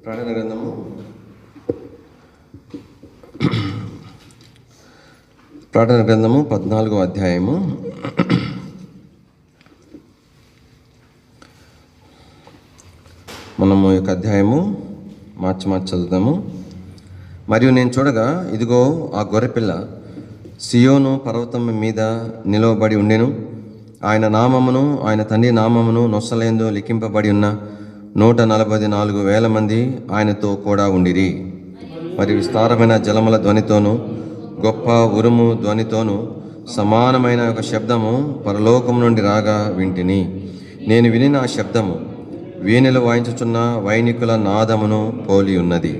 ప్రకటన గ్రంథము 14వ అధ్యాయము. మనము ఈ యొక్క అధ్యాయము మార్చి చదువుతాము. మరియు నేను చూడగా, ఇదిగో ఆ గొర్రెపిల్ల సియోను పర్వతం మీద నిలవబడి ఉండెను. ఆయన నామమును ఆయన తండ్రి నామమును నొసలేందు లిఖింపబడి ఉన్న 144,000 మంది ఆయనతో కూడా ఉండిరి. మరి విస్తారమైన జలముల ధ్వనితోనూ గొప్ప ఉరుము ధ్వనితోనూ సమానమైన ఒక శబ్దము పరలోకం నుండి రాగా వింటిని. నేను వినిన ఆ శబ్దము వీణెలు వాయించుచున్న వైనికుల నాదమును పోలి ఉన్నది.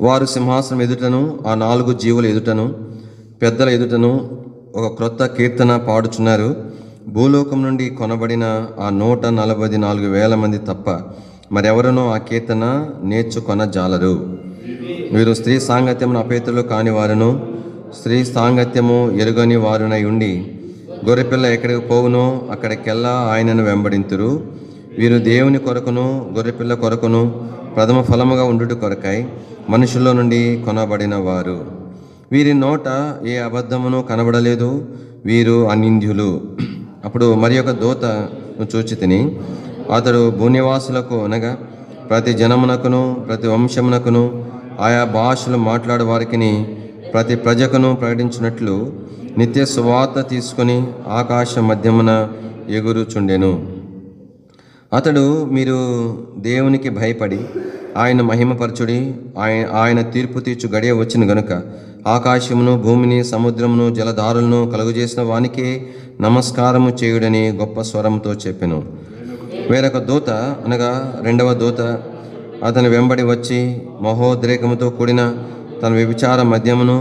వారు సింహాసనం ఎదుటను, ఆ 4 జీవుల ఎదుటను, పెద్దల ఎదుటను ఒక క్రొత్త కీర్తన పాడుచున్నారు. భూలోకం నుండి కొనబడిన ఆ 144,000 మంది తప్ప మరెవరనూ ఆ కీర్తన నేర్చుకొనజాలరు. వీరు స్త్రీ సాంగత్యమును అపేతులు కాని వారును, స్త్రీ సాంగత్యము ఎరుగని వారునై ఉండి, గొర్రెపిల్ల ఎక్కడికి పోవునో అక్కడికెల్లా ఆయనను వెంబడింతురు. వీరు దేవుని కొరకును గొర్రెపిల్ల కొరకును ప్రథమ ఫలముగా ఉండుట కొరకై మనుషుల్లో నుండి కొనబడిన వారు. వీరి నోట ఏ అబద్ధమును కనబడలేదు. వీరు అనింద్యులు. అప్పుడు మరి ఒక దూతను చూచితిని. అతడు భూనివాసులకు అనగా ప్రతి జనమునకును, ప్రతి వంశమునకును, ఆయా భాషలు మాట్లాడే వారికిని, ప్రతి ప్రజకును ప్రకటించినట్లు నిత్య సువార్త తీసుకొని ఆకాశ మధ్యమున ఎగురుచుండెను. అతడు, మీరు దేవునికి భయపడి ఆయన మహిమపరచుడి. ఆయన తీర్పు తీర్చు గడియ వచ్చిన గనుక ఆకాశమును, భూమిని, సముద్రమును, జలధారులను కలుగజేసిన వానికే నమస్కారము చేయుడని గొప్ప స్వరంతో చెప్పెను. వేరొక దూత అనగా 2వ దూత అతని వెంబడి వచ్చి మహోద్రేకముతో కూడిన తన వ్యభిచార మద్యమును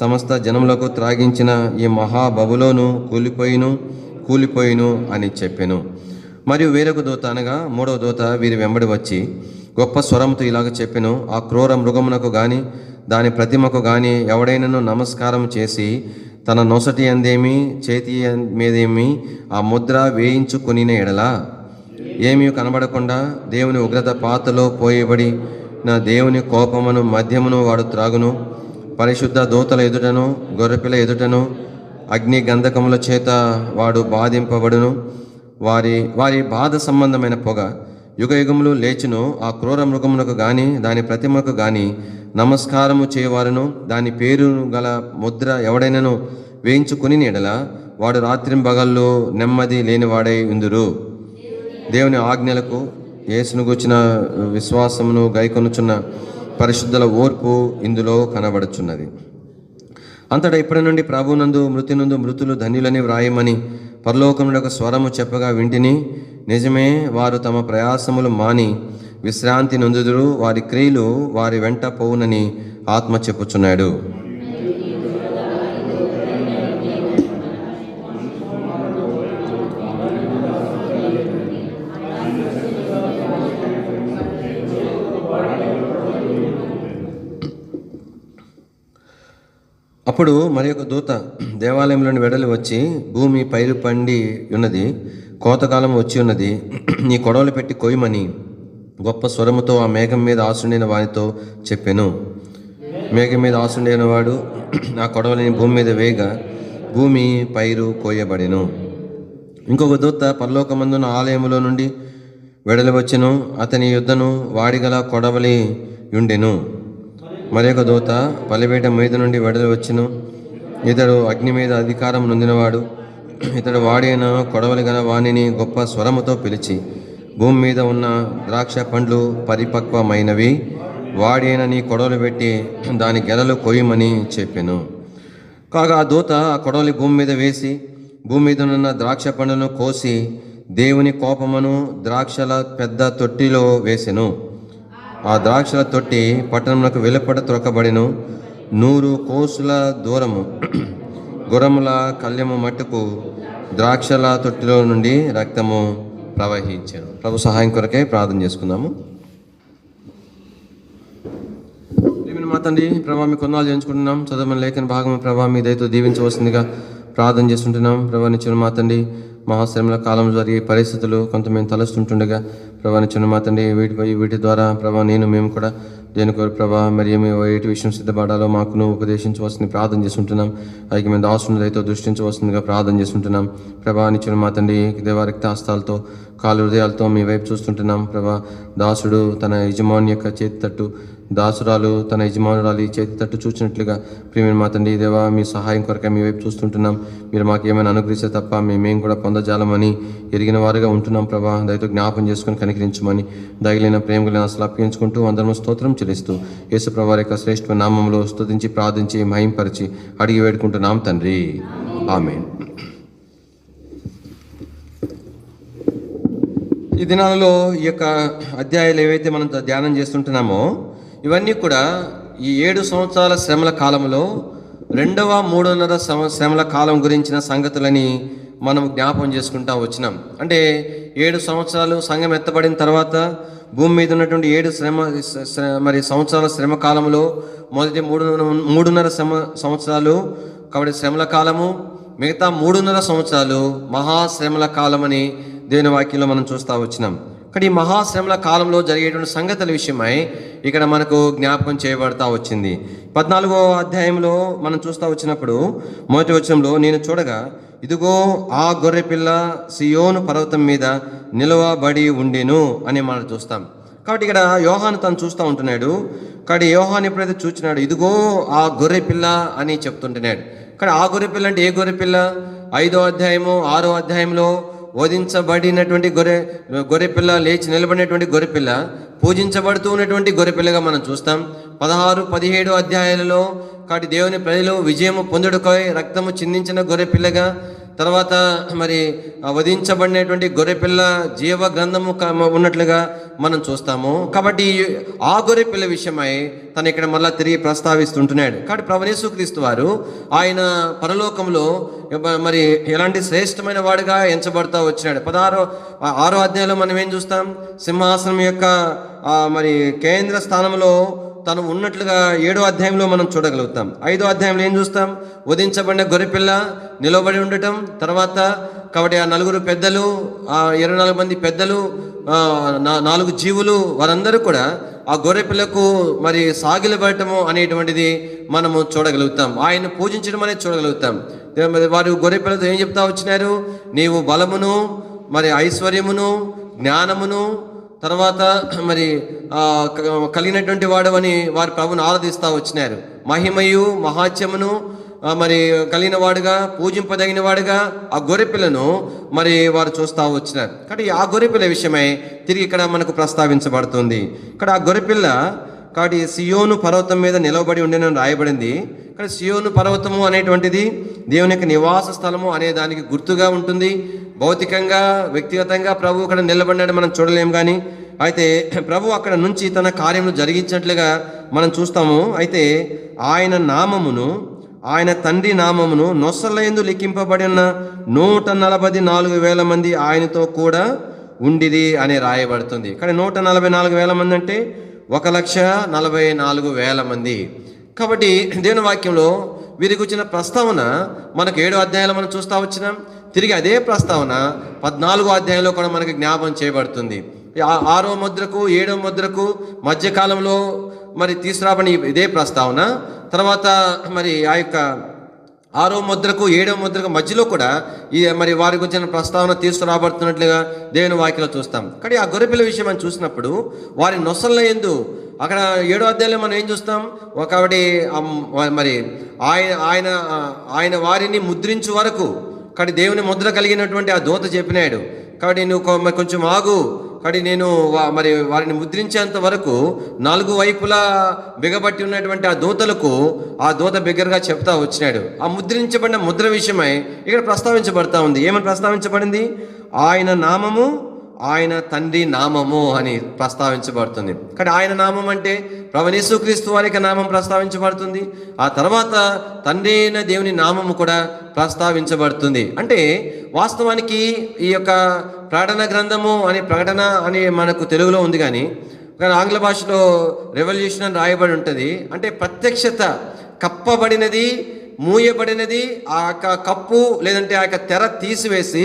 సమస్త జనములకు త్రాగించిన ఈ మహాబబులోను కూలిపోయిను అని చెప్పెను. మరియు వేరొక దూత అనగా 3వ దూత వీరి వెంబడి వచ్చి గొప్ప స్వరంతో ఇలాగ చెప్పెను. ఆ క్రూర మృగమునకు గాని దాని ప్రతిమకు గాని ఎవడైనను నమస్కారం చేసి తన నొసటి అందేమి చేతి మీదేమి ఆ ముద్ర వేయించుకొనిన ఎడల ఏమీ కనబడకుండా దేవుని ఉగ్రత పాతలో పోయబడి నా దేవుని కోపమును మద్యమును వాడు త్రాగును. పరిశుద్ధ దూతల ఎదుటను, గొర్రెపిల్ల ఎదుటను అగ్ని గంధకముల చేత వాడు బాధింపబడును. వారి బాధ సంబంధమైన పొగ యుగయుగములు లేచును. ఆ క్రూర మృగమునకు గాని దాని ప్రతిమకు గాని నమస్కారము చేయవారును దాని పేరు గల ముద్ర ఎవడైనను వేయించుకుని ఎడల వాడు రాత్రింబగళ్ళు నెమ్మది లేనివాడై ఉందురు. దేవుని ఆజ్ఞలకు యేసును గూర్చిన విశ్వాసమును గైకొనుచున్న పరిశుద్ధుల ఓర్పు ఇందులో కనబడుచున్నది. అంతటా ఇప్పటి నుండి ప్రభునందు మృతులు ధన్యులని వ్రాయమని పరలోకం నుండి ఒక స్వరము చెప్పగా వింటిని. నిజమే, వారు తమ ప్రయాసములు మాని విశ్రాంతి నొందుదురు. వారి క్రియలు వారి వెంట పోవునని ఆత్మ చెప్పుచున్నాడు. అప్పుడు మరి ఒక దూత దేవాలయంలోని వెడలి వచ్చి, భూమి పైరు పండి ఉన్నది, కోతకాలం వచ్చి ఉన్నది, నీ కొడవలు పెట్టి కొయ్యమని గొప్ప స్వరముతో ఆ మేఘం మీద ఆసుండిన వానితో చెప్పెను. మేఘం మీద ఆసుండిన వాడు ఆ కొడవలిని భూమి మీద వేయగా భూమి పైరు కోయబడెను. ఇంకొక దూత పరలోకమందున ఆలయములో నుండి వెడలి వచ్చెను. అతని యుద్ధను వాడిగల కొడవలి ఉండెను. మరి ఒక దూత పలివేట మీద నుండి వెడలి వచ్చెను. ఇతడు అగ్ని మీద అధికారం నొందినవాడు. ఇతడు వాడైన కొడవలి గల వాణిని గొప్ప స్వరముతో పిలిచి, భూమి మీద ఉన్న ద్రాక్ష పండ్లు పరిపక్వమైనవి, వాడైన నీ కొడవలు పెట్టి దాని గెలలు కొయ్యమని చెప్పెను. కాగా ఆ దూత ఆ కొడవలి భూమి మీద వేసి భూమి మీద ఉన్న ద్రాక్ష పండ్లను కోసి దేవుని కోపమును ద్రాక్షల పెద్ద తొట్టిలో వేసెను. ఆ ద్రాక్షల తొట్టి పట్టణమునకు వెలుపట త్రొక్కబడెను. 100 కోసుల దూరము గుర్రముల కళ్యము మట్టుకు ద్రాక్షల తొట్టిలో నుండి రక్తము ప్రవహించాను. ప్రభు సహాయం కొరకే ప్రార్థన చేసుకుందాము. మా తండ్రి ప్రభా, మీ కొన్నాళ్ళు చేయించుకుంటున్నాం. చదవని లేఖన భాగం ప్రభా మీ దయతో దీవించవలసిందిగా ప్రార్థన చేస్తుంటున్నాం. ప్రభా నిచ్చిన మా తండ్రి మహాశ్రమల కాలం జరిగే పరిస్థితులు కొంత మేము తలుస్తుంటుండగా ప్రభా చిన్న మా తండ్రి వీటి ద్వారా ప్రభా మేము కూడా దేనికి ప్రభా మరి ఏమి ఏటి విషయం సిద్ధపడాలో మాకును ఉపదేశించవలసింది ప్రార్థన చేస్తుంటున్నాం. అయితే మేము దాసుని రైతు దృష్టించవలసిందిగా ప్రార్థన చేస్తుంటున్నాం. ప్రభా నిచ్చిన మా తండ్రి దేవ రక్తాస్తాలతో కాలు హృదయాలతో మీ వైపు చూస్తుంటున్నాం. ప్రభా దాసుడు తన యజమాని యొక్క చేతి తట్టు, దాసురాలు తన యజమానురాలు ఈ చేతి తట్టు చూసినట్లుగా ప్రియమైన మా తండ్రి దేవా మీ సహాయం కొరకే మీ వైపు చూస్తుంటున్నాం. మీరు మాకు ఏమైనా అనుగ్రహిస్తే తప్ప మేము కూడా పొందజాలమని ఎరిగిన వారుగా ఉంటున్నాం. ప్రభా దయతో జ్ఞాపం చేసుకుని కనికరించమని దయగలిగిన ప్రేమగలిగిన అసలు అప్పగించుకుంటూ అందరం స్తోత్రం చెల్లిస్తూ యేసు ప్రభువారి యొక్క శ్రేష్ఠ నామంలో స్తుతించి ప్రార్థించి మహింపరిచి అడిగి వేడుకుంటున్నాం తండ్రి. ఆమేన్. ఈ దినాలలో ఈ యొక్క అధ్యాయాలు ఏవైతే మనం ధ్యానం చేస్తుంటున్నామో ఇవన్నీ కూడా ఈ 7 సంవత్సరాల శ్రమల కాలంలో 2వ 3.5 శ్రమల కాలం గురించిన సంగతులని మనం జ్ఞాపం చేసుకుంటా వచ్చినాం. అంటే 7 సంవత్సరాలు సంఘం ఎత్తబడిన తర్వాత భూమి మీద ఉన్నటువంటి 7 సంవత్సరాల శ్రమ కాలంలో మొదటి 3.5 సంవత్సరాలు కాబట్టి శ్రమల కాలము, మిగతా 3.5 సంవత్సరాలు మహాశ్రమల కాలమని దేవుని వాక్యంలో మనం చూస్తూ వచ్చినాం. కానీ ఈ మహాశ్రమల కాలంలో జరిగేటువంటి సంగతుల విషయమై ఇక్కడ మనకు జ్ఞాపకం చేయబడతా వచ్చింది. 14వ అధ్యాయంలో మనం చూస్తూ వచ్చినప్పుడు మొదటి వచనంలో నేను చూడగా ఇదిగో ఆ గొర్రెపిల్ల సియోను పర్వతం మీద నిలవబడి ఉండెను అని మనం చూస్తాం. కాబట్టి ఇక్కడ యోహాను తను చూస్తూ ఉంటున్నాడు. కాబట్టి యోహాను ఎప్పుడైతే చూచినాడు ఇదిగో ఆ గొర్రెపిల్ల అని చెప్తుంటున్నాడు. కానీ ఆ గొర్రెపిల్ల అంటే ఏ గొర్రెపిల్ల? 5వ అధ్యాయము 6వ అధ్యాయంలో వధించబడినటువంటి గొర్రెపిల్ల, లేచి నిలబడినటువంటి గొర్రెపిల్ల, పూజించబడుతూ ఉన్నటువంటి గొర్రెపిల్లగా మనం చూస్తాం. 16, 17 అధ్యాయాలలో కాబట్టి దేవుని ప్రజలు విజయము పొందుడుకై రక్తము చిందించిన గొర్రెపిల్లగా, తర్వాత మరి వధించబడినటువంటి గొర్రెపిల్ల జీవ గ్రంథము ఉన్నట్లుగా మనం చూస్తాము. కాబట్టి ఆ గొర్రెపిల్ల విషయమై తను ఇక్కడ మళ్ళా తిరిగి ప్రస్తావిస్తుంటున్నాడు. కాబట్టి ప్రభువు యేసుక్రీస్తు వారు ఆయన పరలోకంలో మరి ఎలాంటి శ్రేష్టమైన వాడుగా ఎంచబడతా వచ్చినాడు. 6వ అధ్యాయంలో మనం ఏం చూస్తాం? సింహాసనం యొక్క మరి కేంద్ర స్థానంలో తను ఉన్నట్లుగా 7వ అధ్యాయంలో మనం చూడగలుగుతాం. 5వ అధ్యాయంలో ఏం చూస్తాం? వధించబడిన గొర్రెపిల్ల నిలబడి ఉండటం, తర్వాత కాబట్టి ఆ 4 పెద్దలు, 24 మంది పెద్దలు, 4 జీవులు, వారందరూ కూడా ఆ గొర్రెపిల్లకు మరి సాగిలబడటము అనేటువంటిది మనము చూడగలుగుతాం. ఆయన పూజించడం అనేది చూడగలుగుతాం. వారు గొర్రెపిల్లతో ఏం చెప్తా వచ్చినారు? నీవు బలమును, మరి ఐశ్వర్యమును, జ్ఞానమును, తర్వాత మరి కలిగినటువంటి వాడు అని వారి ప్రభుని ఆరాధిస్తూ వచ్చినారు. మహిమయు మహాత్యమును మరి కలిగిన వాడుగా, పూజింపదగిన వాడుగా ఆ గొర్రెపిల్లను మరి వారు చూస్తూ వచ్చినారు. కాబట్టి ఆ గొర్రెపిల్ల విషయమై తిరిగి ఇక్కడ మనకు ప్రస్తావించబడుతుంది. ఇక్కడ ఆ గొర్రెపిల్ల కాబట్టి సియోను పర్వతం మీద నిలవబడి ఉండేనని రాయబడింది. ఇక్కడ సియోను పర్వతము అనేటువంటిది దేవుని యొక్క నివాస స్థలము అనే దానికి గుర్తుగా ఉంటుంది. భౌతికంగా, వ్యక్తిగతంగా ప్రభు అక్కడ నిలబడినాడు మనం చూడలేము. కానీ అయితే ప్రభు అక్కడ నుంచి తన కార్యములు జరిగించినట్లుగా మనం చూస్తాము. అయితే ఆయన నామమును, ఆయన తండ్రి నామమును నొసలయందు లిఖింపబడి ఉన్న 144,000 మంది ఆయనతో కూడా ఉండిరి అని రాయబడుతుంది. కానీ 144,000 మంది అంటే 1,44,000 మంది. కాబట్టి దేవుని వాక్యంలో వీరికి వచ్చిన ప్రస్తావన మనకు 7వ అధ్యాయంలో మనం చూస్తూ వచ్చినాం. తిరిగి అదే ప్రస్తావన 14వ అధ్యాయంలో కూడా మనకి జ్ఞాపం చేయబడుతుంది. 6వ ముద్రకు 7వ ముద్రకు మధ్యకాలంలో మరి తీసుకురాబడి ఇదే ప్రస్తావన. తర్వాత మరి ఆ యొక్క 6వ ముద్రకు 7వ ముద్రకు మధ్యలో కూడా ఈ మరి వారికి వచ్చిన ప్రస్తావన తీసుకురాబడుతున్నట్లుగా దేవుని వాక్యలో చూస్తాం. కానీ ఆ గొర్రెపిల్ల విషయం మనం చూసినప్పుడు వారి నొసల యందు అక్కడ 7వ అధ్యాయంలో మనం ఏం చూస్తాం? కాబట్టి మరి ఆయన వారిని ముద్రించు వరకు కాబట్టి దేవుని ముద్ర కలిగినటువంటి ఆ దూత చెప్పినాడు. కాబట్టి నువ్వు కొంచెం ఆగు, కాబట్టి నేను మరి వారిని ముద్రించేంత వరకు 4 వైపులా బిగబట్టి ఉన్నటువంటి ఆ దూతలకు ఆ దూత బిగ్గరగా చెప్తా వచ్చినాడు. ఆ ముద్రించబడిన ముద్ర విషయమై ఇక్కడ ప్రస్తావించబడతా ఉంది. ఏమని ప్రస్తావించబడింది? ఆయన నామము, ఆయన తండ్రి నామము అని ప్రస్తావించబడుతుంది. కానీ ఆయన నామం అంటే ప్రభువు యేసుక్రీస్తు వారికి నామం ప్రస్తావించబడుతుంది. ఆ తర్వాత తండ్రి అయిన దేవుని నామము కూడా ప్రస్తావించబడుతుంది. అంటే వాస్తవానికి ఈ యొక్క ప్రకటన గ్రంథము అనే ప్రకటన అని మనకు తెలుగులో ఉంది, కానీ ఆంగ్ల భాషలో రెవల్యూషన్ అని రాయబడి ఉంటుంది. అంటే ప్రత్యక్షత, కప్పబడినది మూయబడినది ఆ యొక్క కప్పు లేదంటే ఆ యొక్క తెర తీసివేసి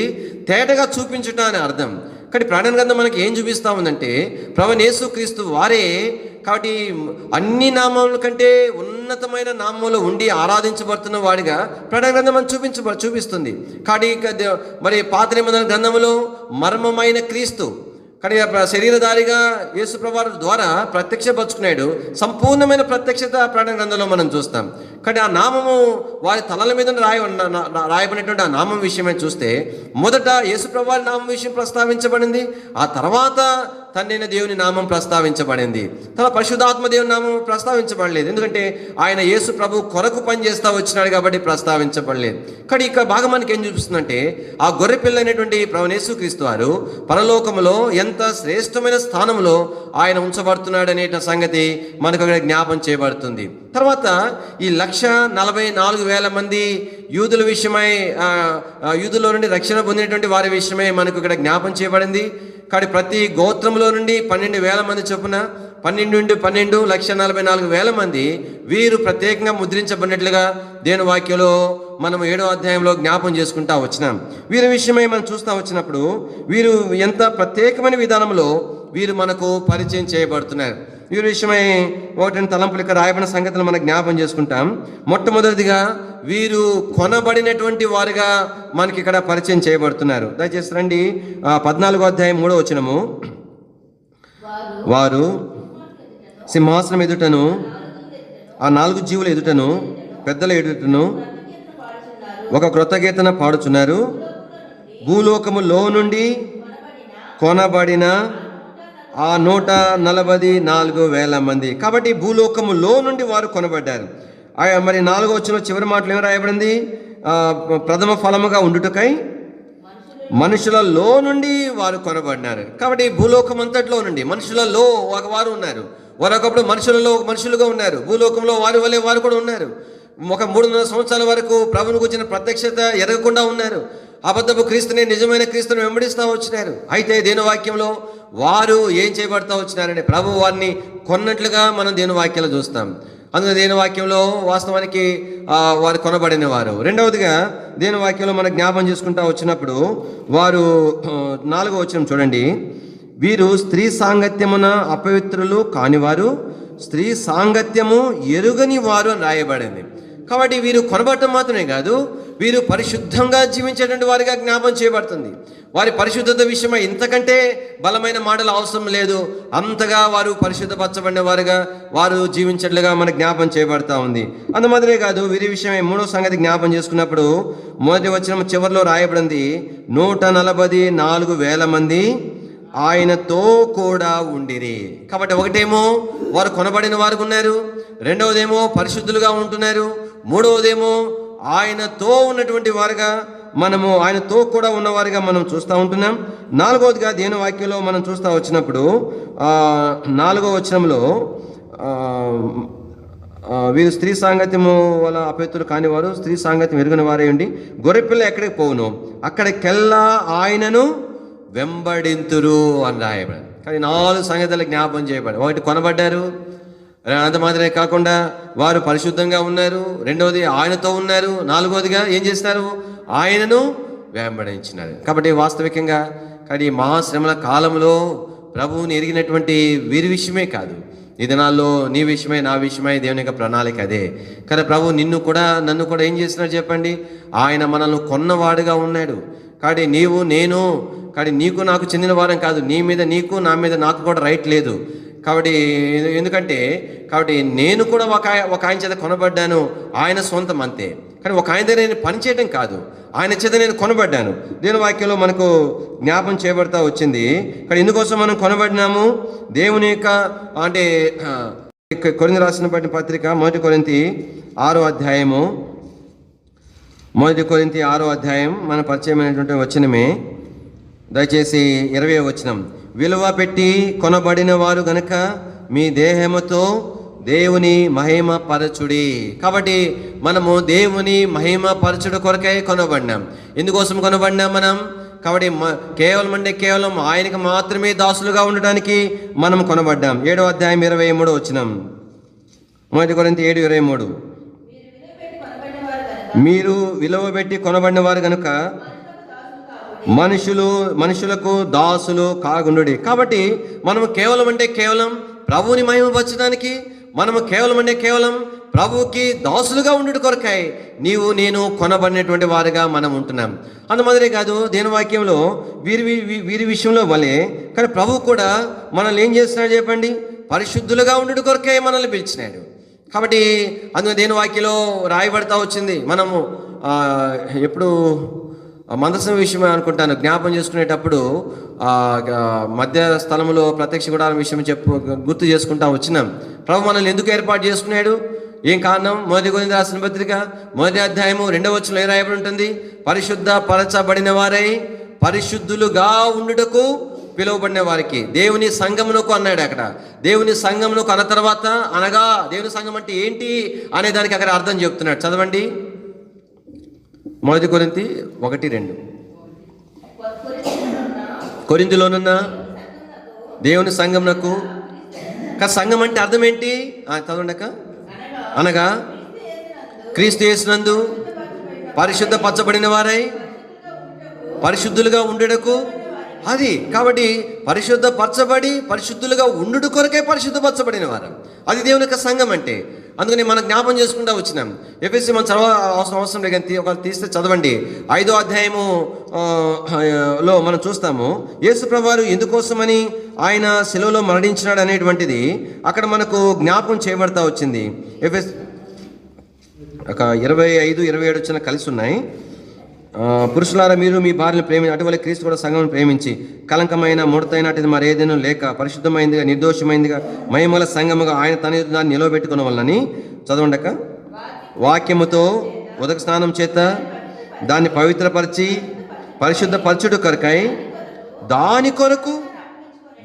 తేటగా చూపించుట అని అర్థం. కాబట్టి ప్రకటన గ్రంథం మనకి ఏం చూపిస్తూ ఉందంటే ప్రభువైన యేసుక్రీస్తు వారే. కాబట్టి అన్ని నామముల కంటే ఉన్నతమైన నామంలో ఉండి ఆరాధించబడుతున్న వాడిగా ప్రకటన గ్రంథం మనం చూపిస్తుంది. కాబట్టి మరి పాత నిబంధన గ్రంథంలో మర్మమైన క్రీస్తు కానీ శరీరధారిగా యేసు ప్రభువు ద్వారా ప్రత్యక్షపరుచుకున్నాడు. సంపూర్ణమైన ప్రత్యక్షత ప్రకటన గ్రంథంలో మనం చూస్తాం. కానీ ఆ నామము వారి తలల మీద రాయబడినటువంటి ఆ నామం విషయమే చూస్తే మొదట యేసు ప్రభువు నామం విషయం ప్రస్తావించబడింది, ఆ తర్వాత తండ్రైన దేవుని నామం ప్రస్తావించబడింది. తర్వాత పరిశుద్ధాత్మ దేవుని నామం ప్రస్తావించబడలేదు, ఎందుకంటే ఆయన యేసు ప్రభు కొరకు పనిచేస్తూ వచ్చినాడు కాబట్టి ప్రస్తావించబడలేదు. కానీ ఇక్కడ బాగా మనకి ఏం చూపిస్తుందంటే ఆ గొర్రె పిల్ల అయినటువంటి ప్రభువైన యేసుక్రీస్తు వారు పరలోకములో ఎంత శ్రేష్టమైన స్థానంలో ఆయన ఉంచబడుతున్నాడు అనే సంగతి మనకు అక్కడ జ్ఞాపం చేయబడుతుంది. తర్వాత ఈ 144,000 మంది యూదుల విషయమై యూదులో నుండి రక్షణ పొందినటువంటి వారి విషయమై మనకు ఇక్కడ జ్ఞాపం చేయబడింది. కాబట్టి ప్రతి గోత్రంలో నుండి 12,000 మంది చొప్పున 12 నుండి 12 144,000 మంది వీరు ప్రత్యేకంగా ముద్రించబడినట్లుగా దేవుని వాక్యంలో మనం 7వ అధ్యాయంలో జ్ఞాపం చేసుకుంటా వచ్చినాం. వీరి విషయమై మనం చూస్తూ వచ్చినప్పుడు వీరు ఎంత ప్రత్యేకమైన విధానంలో వీరు మనకు పరిచయం చేయబడుతున్నారు. వీరి విషయమై ఒకటి తలంపులు ఇక్కడ రాయబడిన సంగతులు మనం జ్ఞాపం చేసుకుంటాం. మొట్టమొదటిగా వీరు కొనబడినటువంటి వారుగా మనకి ఇక్కడ పరిచయం చేయబడుతున్నారు. దయచేసి రండి 14వ అధ్యాయం 3వ వచనము. వారు సింహాసనం ఎదుటను ఆ 4 జీవుల ఎదుటను పెద్దల ఎదుటను ఒక క్రొత్త కీర్తన పాడుచున్నారు. భూలోకములో నుండి కొనబడిన ఆ 144,000 మంది. కాబట్టి భూలోకములో నుండి వారు కొనబడ్డారు. మరి 4వ వచనంలో చివరి మాటలు ఏమి రాయబడింది? ప్రథమ ఫలముగా ఉండుటకై మనుషులలో నుండి వారు కొనబడినారు. కాబట్టి భూలోకం అంతట్లో నుండి మనుషులలో వారు ఉన్నారు. వారు ఒకప్పుడు మనుషులుగా ఉన్నారు. భూలోకంలో వారి వల్లే వారు కూడా ఉన్నారు. ఒక 300 సంవత్సరాల వరకు ప్రభువును గురించిన ప్రత్యక్షత ఎరగకుండా ఉన్నారు. అబద్ధపు క్రీస్తుని నిజమైన క్రీస్తుని వెంబడిస్తూ వచ్చినారు. అయితే దేవుని వాక్యంలో వారు ఏం చేయబడతా వచ్చినారంటే ప్రభు వారిని కొన్నట్లుగా మనం దేవుని వాక్యంలో చూస్తాం. అందులో దేవుని వాక్యంలో వాస్తవానికి వారు కొనబడిన వారు. రెండవదిగా దేవుని వాక్యంలో మనం జ్ఞాపం చేసుకుంటూ వచ్చినప్పుడు వారు 4వ వచనం చూడండి. వీరు స్త్రీ సాంగత్యమున అపవిత్రులు కానివారు, స్త్రీ సాంగత్యము ఎరుగని వారు అని రాయబడింది. కాబట్టి వీరు కొనబడటం మాత్రమే కాదు, వీరు పరిశుద్ధంగా జీవించేటువంటి వారిగా జ్ఞాపం చేయబడుతుంది. వారి పరిశుద్ధత విషయమై ఇంతకంటే బలమైన మాటలు అవసరం లేదు. అంతగా వారు పరిశుద్ధపరచబడిన వారుగా వారు జీవించట్లుగా మనకు జ్ఞాపం చేయబడతా ఉంది. అందుమాత్రమే కాదు, వీరి విషయమై 3వ సంగతి జ్ఞాపం చేసుకున్నప్పుడు మొదటి వచనం చివరిలో రాయబడింది 144,000 మంది ఆయనతో కూడా ఉండిరి. కాబట్టి ఒకటేమో వారు కొనబడిన వారు ఉన్నారు, రెండవదేమో పరిశుద్ధులుగా ఉంటున్నారు, మూడవదేమో ఆయనతో ఉన్నటువంటి వారుగా మనము ఆయనతో కూడా ఉన్నవారుగా మనం చూస్తూ ఉంటున్నాం. 4వదిగా దేవుని వాక్యంలో మనం చూస్తూ వచ్చినప్పుడు 4వ వచనంలో వీరు స్త్రీ సాంగత్యము వల్ల అపవిత్రులు కానివారు, స్త్రీ సాంగత్యం ఎరుగని వారే ఉండి గొర్రెపిల్ల ఎక్కడికి పోవును అక్కడికెల్లా ఆయనను వెంబడింతురు అని రాయబడి. కానీ 4 సంగతులు జ్ఞాపం చేయబడి, ఒకటి కొనబడ్డారు, అంత మాత్రమే కాకుండా వారు పరిశుద్ధంగా ఉన్నారు, రెండవది ఆయనతో ఉన్నారు, 4వదిగా ఏం చేస్తున్నారు? ఆయనను వెంబడించినారు. కాబట్టి వాస్తవికంగా కానీ మహాశ్రమల కాలంలో ప్రభువుని ఎరిగినటువంటి వీరి విషయమే కాదు, ఈ దినాల్లో నీ విషయమై నా విషయమై దేవుని యొక్క ప్రణాళిక అదే. కానీ ప్రభు నిన్ను కూడా నన్ను కూడా ఏం చేస్తున్నాడు చెప్పండి? ఆయన మనల్ని కొన్నవాడుగా ఉన్నాడు. కాబట్టి నీవు నేను కాబట్టి నీకు నాకు చెందిన వారం కాదు, నీ మీద నీకు నా మీద నాకు కూడా రైట్ లేదు. కాబట్టి ఎందుకంటే నేను కూడా ఒక ఆయన చేత కొనబడ్డాను, ఆయన సొంతం అంతే. కానీ ఒక ఆయన దగ్గర నేను పనిచేయడం కాదు, ఆయన చేత నేను కొనబడ్డాను. దేవుని వాక్యంలో మనకు జ్ఞాపం చేయబడతా వచ్చింది. కానీ ఇందుకోసం మనం కొనబడినాము దేవుని యొక్క అంటే కొరింథీ రాసిన పత్రిక 1 కొరింథీ 6వ అధ్యాయము 1 కొరింథీ 6వ అధ్యాయం మన పరిచయమైనటువంటి వచనమే. దయచేసి 20వ వచనం. విలువ పెట్టి కొనబడిన వారు గనుక మీ దేహముతో దేవుని మహిమ పరచుడి. కాబట్టి మనము దేవుని మహిమ పరచుడు కొరకై కొనబడినాం. ఎందుకోసం కొనబడినాం మనం? కాబట్టి కేవలం ఆయనకి మాత్రమే దాసులుగా ఉండడానికి మనం కొనబడ్డాం. 7వ అధ్యాయం 23వ వచనం. 1 కొరింథీ 7:23. మీరు విలువ పెట్టి కొనబడిన వారు గనుక మనుషులకు దాసులు కాగుండుడి. కాబట్టి మనము కేవలం అంటే కేవలం ప్రభువుని మహిమపరచడానికి, మనము కేవలం ప్రభువుకి దాసులుగా ఉండుట కొరకాయి నీవు నేను కొనబడినటువంటి వారుగా మనం ఉంటున్నాం. అందుమాదిరే కాదు, దేని వాక్యంలో వీరి విషయంలో వలే కానీ ప్రభువు కూడా మనల్ని ఏం చేస్తున్నాడు చెప్పండి? పరిశుద్ధులుగా ఉండుట కొరకే మనల్ని పిలిచినాడు. కాబట్టి అందులో దేని వాక్యంలో రాయబడతా వచ్చింది. మనము ఎప్పుడు మందసం విషయమే అనుకుంటాను జ్ఞాపం చేసుకునేటప్పుడు మధ్య స్థలంలో ప్రత్యక్ష గుడారం విషయం గుర్తు చేసుకుంటా వచ్చినాం. ప్రభు మనల్ని ఎందుకు ఏర్పాటు చేసుకున్నాడు? ఏం కారణం? 1 కొరింథీయులకు రాసిన పత్రిక 1వ అధ్యాయము 2వ వచనంలో రాయబడి ఉంటుంది, పరిశుద్ధ పరచబడిన వారై పరిశుద్ధులుగా ఉండుటకు పిలువబడిన వారికి దేవుని సంఘమునకు అన్నాడు. అక్కడ దేవుని సంఘమునకు అన్న తర్వాత అనగా దేవుని సంఘం అంటే ఏంటి అనే దానికి అక్కడ అర్థం చెప్తున్నాడు. చదవండి 1 కొరింథీ 1:2. కొరింథీలోనున్న దేవుని సంఘమునకు. సంఘం అంటే అర్థం ఏంటి? చదవండి అక్క. అనగా క్రీస్తు యేసునందు పరిశుద్ధపరచబడిన వారై పరిశుద్ధులుగా ఉండుటకు. అది కాబట్టి పరిశుద్ధపరచబడి పరిశుద్ధులుగా ఉండుట కొరకే పరిశుద్ధపరచబడిన వారు. అది దేవుని యొక్క సంఘం అంటే. అందుకని మనం జ్ఞాపం చేసుకుంటూ వచ్చినాం. ఎఫెసీ మనం చదవ అవసరం లేదు కానీ ఒకవేళ తీస్తే చదవండి. 5వ అధ్యాయము లో మనం చూస్తాము యేసు ప్రభువారు ఎందుకోసమని ఆయన శిలువలో మరణించినాడు అనేటువంటిది అక్కడ మనకు జ్ఞాపకం చేయబడతా వచ్చింది. ఎఫెసీ ఒక 25, 27 వచ్చిన కలిసి ఉన్నాయి. పురుషులారా మీరు మీ భార్యను ప్రేమించి అటువంటి క్రీస్తు కూడా సంఘం ప్రేమించి కలంకమైన ముడతైనది మరేదేనూ లేక పరిశుద్ధమైందిగా నిర్దోషమైందిగా మహిమల సంఘముగా ఆయన తన దాన్ని నిలవబెట్టుకున్న వలనని. చదవండక. వాక్యముతో ఉదక స్నానం చేత దాన్ని పవిత్రపరిచి పరిశుద్ధపరచుడు కొరకై దాని కొరకు.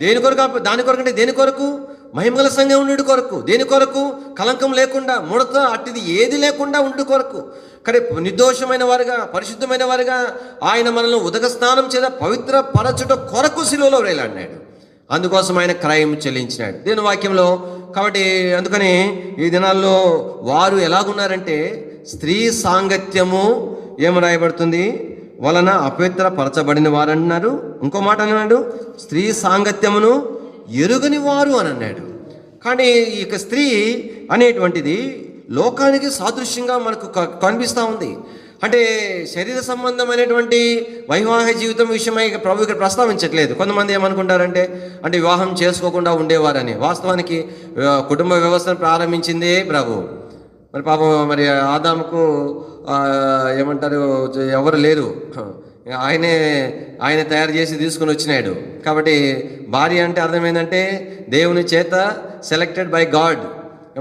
దేని కొరకు దేని కొరకు? మహిమల సంఘం ఉండు కొరకు. దేని కొరకు? కలంకం లేకుండా, ముడత అట్టిది ఏది లేకుండా ఉండు కొరకు. కానీ నిర్దోషమైన వారుగా పరిశుద్ధమైన వారుగా ఆయన మనల్ని ఉదక స్నానం చేత పవిత్ర పరచుట కొరకు శిలువలో వేలాడినాడు. అందుకోసం ఆయన క్రయం చెల్లించినాడు దేని వాక్యంలో. కాబట్టి అందుకని ఈ దినాల్లో వారు ఎలాగున్నారంటే స్త్రీ సాంగత్యము ఏమి రాయబడుతుంది వలన అపవిత్ర పరచబడిన వారు అన్నారు. ఇంకో మాట అన్నాడు, స్త్రీ సాంగత్యమును ఎరుగని వారు అని అన్నాడు. కానీ ఈ యొక్క స్త్రీ అనేటువంటిది లోకానికి సాదృశ్యంగా మనకు కనిపిస్తూ ఉంది. అంటే శరీర సంబంధమైనటువంటి వైవాహిక జీవితం విషయమై ప్రభు ఇక్కడ ప్రస్తావించట్లేదు. కొంతమంది ఏమనుకుంటారంటే అంటే వివాహం చేసుకోకుండా ఉండేవారని. వాస్తవానికి కుటుంబ వ్యవస్థను ప్రారంభించిందే ప్రభు. మరి పాపం మరి ఆదాముకు ఏమంటారు ఎవరు లేరు, ఆయన తయారు చేసి తీసుకుని వచ్చినాడు. కాబట్టి భార్య అంటే అర్థమైందంటే దేవుని చేత సెలెక్టెడ్ బై గాడ్.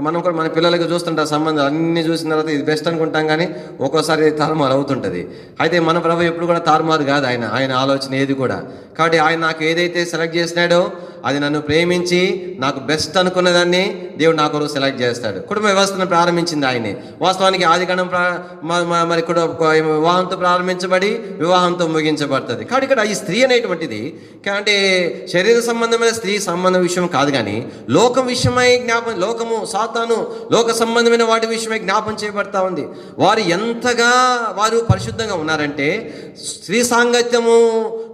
మనం కూడా మన పిల్లలకి చూస్తుంటాం సంబంధం అన్నీ చూసిన తర్వాత ఇది బెస్ట్ అనుకుంటాం, కానీ ఒక్కోసారి తారుమారు అవుతుంటుంది. అయితే మన ప్రభు ఎప్పుడు కూడా తారుమారు కాదు, ఆయన ఆలోచన ఏది కూడా. కాబట్టి ఆయన నాకు ఏదైతే సెలెక్ట్ చేసినాడో అది నన్ను ప్రేమించి నాకు బెస్ట్ అనుకున్న దాన్ని దేవుడు నా కొరకు సెలెక్ట్ చేస్తాడు. కుటుంబ వ్యవస్థను ప్రారంభించింది ఆయనే. వాస్తవానికి ఆదికాండం మరి కూడా వివాహంతో ప్రారంభించబడి వివాహంతో ముగించబడుతుంది. కాబట్టి ఇక్కడ ఈ స్త్రీ అనేటువంటిది అంటే శరీర సంబంధమైన స్త్రీ సంబంధం విషయం కాదు, కానీ లోకం విషయమై లోకము సాతాను లోక సంబంధమైన వాటి విషయమై జ్ఞాపం చేయబడతా ఉంది. వారు ఎంతగా వారు పరిశుద్ధంగా ఉన్నారంటే స్త్రీ సాంగత్యము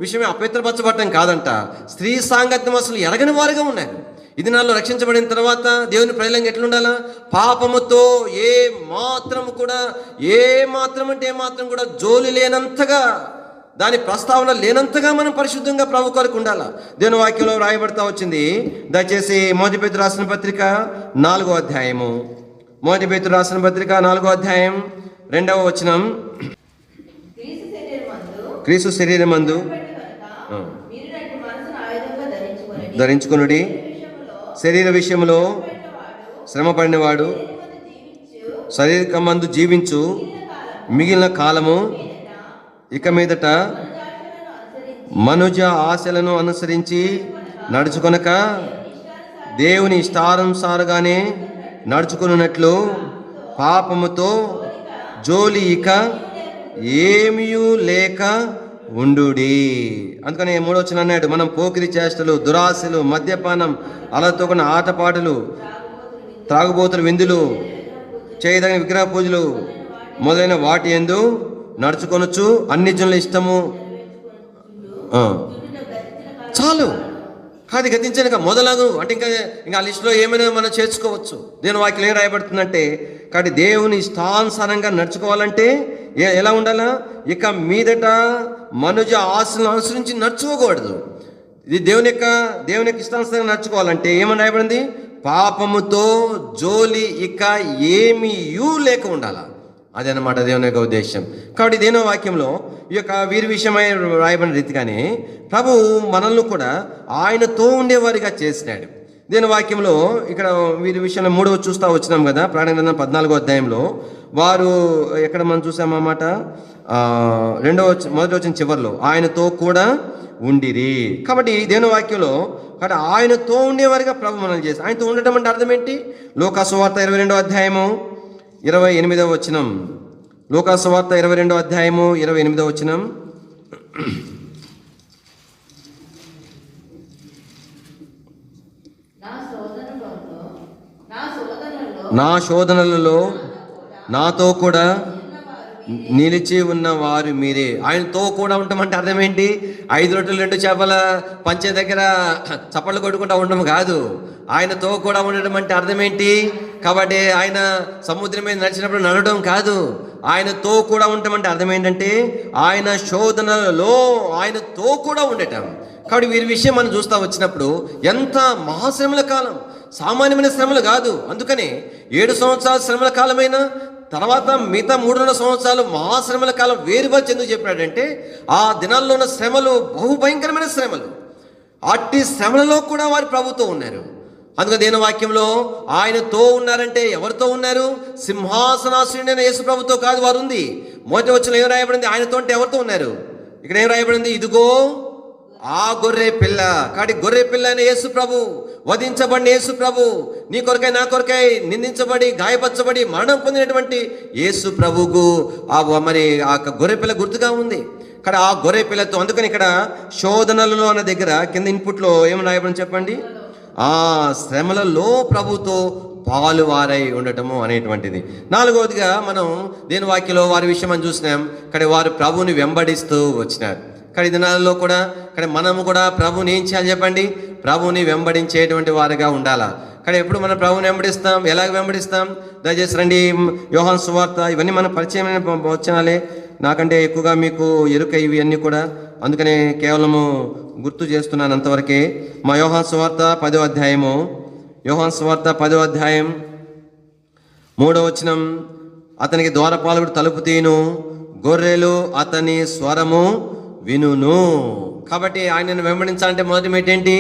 విషయమే అపవిత్రపరచబడటం కాదంట, స్త్రీ సాంగత్యం అసలు ఎరగని వారుగా ఉన్నారు. ఇది నాలో రక్షించబడిన తర్వాత దేవుని ప్రజలంగా ఎట్లుండాలా? పాపముతో ఏ మాత్రం కూడా జోలి లేనంతగా, దాని ప్రస్తావన లేనంతగా మనం పరిశుద్ధంగా ప్రభు కొరకు ఉండాలా. దేవుని వాక్యంలో రాయబడతా వచ్చింది. దయచేసి 1 పేతురు రాసిన పత్రిక 4వ అధ్యాయము 1 పేతురు రాసిన పత్రిక 4వ అధ్యాయం 2వ వచనం. క్రీస్తు శరీరమందు ధరించుకొనుడి, శరీర విషయంలో శ్రమపడినవాడు శరీరమందు జీవించు మిగిలిన కాలము ఇక మీదట మనుజ ఆశలను అనుసరించి నడుచుకొనక దేవుని ఇష్టానుసారంగానే నడుచుకున్నట్లు పాపముతో జోలి ఇక ఏమీ లేక ఉండుడి. అందుకని 3వ వచనం అన్నాడు, మనం పోకిరి చేష్టలు, దురాశలు, మద్యపానం, అలతో కొన్ని ఆటపాటలు, త్రాగుబోతులు, విందులు, చేయదగిన విగ్రహ పూజలు మొదలైన వాటి యందు నడుచుకొనొచ్చు, అన్ని జనుల ఇష్టము చాలు. కాదు గతించక మొదలగు అంటే ఇంకా ఆ లిస్టులో ఏమైనా మనం చేర్చుకోవచ్చు. దేవుని వాక్యం ఏం రాయబడుతుందంటే, కాబట్టి దేవుని ఇష్టానుసారంగా నడుచుకోవాలంటే ఎలా ఉండాలా? ఇక మీదట మనుజ ఆశలను అనుసరించి నడుచుకోకూడదు. ఇది దేవుని యొక్క ఇష్టానుసారంగా నడుచుకోవాలంటే ఏమని రాయబడింది? పాపముతో జోలి ఇక ఏమీ లేక ఉండాలా. అదనమాట దేవుని యొక్క ఉద్దేశం. కాబట్టి దేవుని వాక్యంలో ఈ యొక్క వీరి విషయమై రాయబడిన రీతిగానే ప్రభు మనల్ని కూడా ఆయనతో ఉండేవారిగా చేసినాడు. దేవుని వాక్యంలో ఇక్కడ వీరి విషయంలో 3వ చూస్తూ వచ్చినాం కదా, ప్రకటన గ్రంథం 14వ అధ్యాయంలో వారు ఎక్కడ మనం చూసామన్నమాట, మొదటి వచ్చిన చివరిలో ఆయనతో కూడా ఉండిరి. కాబట్టి దేవుని వాక్యంలో కాబట్టి ఆయనతో ఉండేవారిగా ప్రభు మనల్ని చేసి, ఆయనతో ఉండటం అంటే అర్థం ఏంటి? లూకా సువార్త 22వ అధ్యాయము 28వ వచనం. లూకా సువార్త 22వ అధ్యాయము 28వ వచనం. నా శోధనలలో నాతో కూడా నిలిచి ఉన్న వారు మీరే. ఆయనతో కూడా ఉంటామంటే అర్థం ఏంటి? 5 రొట్టెలు 2 చేపల పంచే దగ్గర చప్పట్లు కొట్టుకుంటూ ఉండడం కాదు. ఆయనతో కూడా ఉండడం అంటే అర్థం ఏంటి? కాబట్టి ఆయన సముద్రం మీద నడిచినప్పుడు నడవడం కాదు. ఆయనతో కూడా ఉండటం అర్థం ఏంటంటే ఆయన శోధనలలో ఆయనతో కూడా ఉండటం. కాబట్టి వీరి విషయం మనం చూస్తూ వచ్చినప్పుడు ఎంత మహాశ్రమల కాలం, సామాన్యమైన శ్రమలు కాదు. అందుకనే 7 సంవత్సరాల శ్రమల కాలమైన తర్వాత మిగతా 3 సంవత్సరాలు మహాశ్రమల కాలం వేరుపరిచి ఎందుకు చెప్పాడంటే, ఆ దినాల్లో ఉన్న శ్రమలు బహుభయంకరమైన శ్రమలు. అట్టి శ్రమలలో కూడా వారి ప్రభుతో ఉన్నారు. అందుకని దేని వాక్యంలో ఆయనతో ఉన్నారంటే ఎవరితో ఉన్నారు? సింహాసనాసీనుడైన యేసు ప్రభుతో కాదు వారు ఉంది. మొదటి వచనంలో ఏం రాయబడింది? ఆయనతో అంటే ఎవరితో ఉన్నారు? ఇక్కడ ఏం రాయబడింది? ఇదిగో ఆ గొర్రె పిల్ల. కాబట్టి గొర్రె పిల్ల అయిన యేసు ప్రభు, వధించబడిన యేసు ప్రభు, నీ కొరకై నా కొరకై నిందించబడి గాయపరచబడి మరణం పొందినటువంటి యేసు ప్రభుకు మరి ఆ గొర్రె పిల్ల గుర్తుగా ఉంది. ఇక్కడ ఆ గొర్రె పిల్లతో, అందుకని ఇక్కడ శోధనలలో అన్న దగ్గర కింద ఇన్పుట్లో ఏమని రాయబడింది చెప్పండి? ఆ శ్రమలలో ప్రభుతో పాలువారై ఉండటము అనేటువంటిది. 4వదిగా మనం దేని వాక్యలో వారి విషయం మనం చూసినాం. ఇక్కడ వారు ప్రభుని వెంబడిస్తూ వచ్చినారు. ఇక్కడ ఈ దినాలలో కూడా ఇక్కడ మనము కూడా ప్రభుని ఏం చేయాలి చెప్పండి? ప్రభుని వెంబడించేటువంటి వారుగా ఉండాలా. ఇక్కడ ఎప్పుడు మనం ప్రభుని వెంబడిస్తాం? ఎలాగ వెంబడిస్తాం? దయచేసి రండి, యోహాను సువార్త. ఇవన్నీ మన పరిచయమైన వచనాలే, నాకంటే ఎక్కువగా మీకు ఎరుక ఇవి అన్నీ కూడా. అందుకనే కేవలము గుర్తు చేస్తున్నాను అంతవరకే. మా యోహాను సువార్త 10వ అధ్యాయము, యోహాను సువార్త 10వ అధ్యాయం 3వ వచనం. అతనికి ద్వారపాలకుడు తలుపు తీయును, గొర్రెలు అతని స్వరము వినును. కాబట్టి ఆయనను వెంబడించాలంటే మొదటి ఏంటి?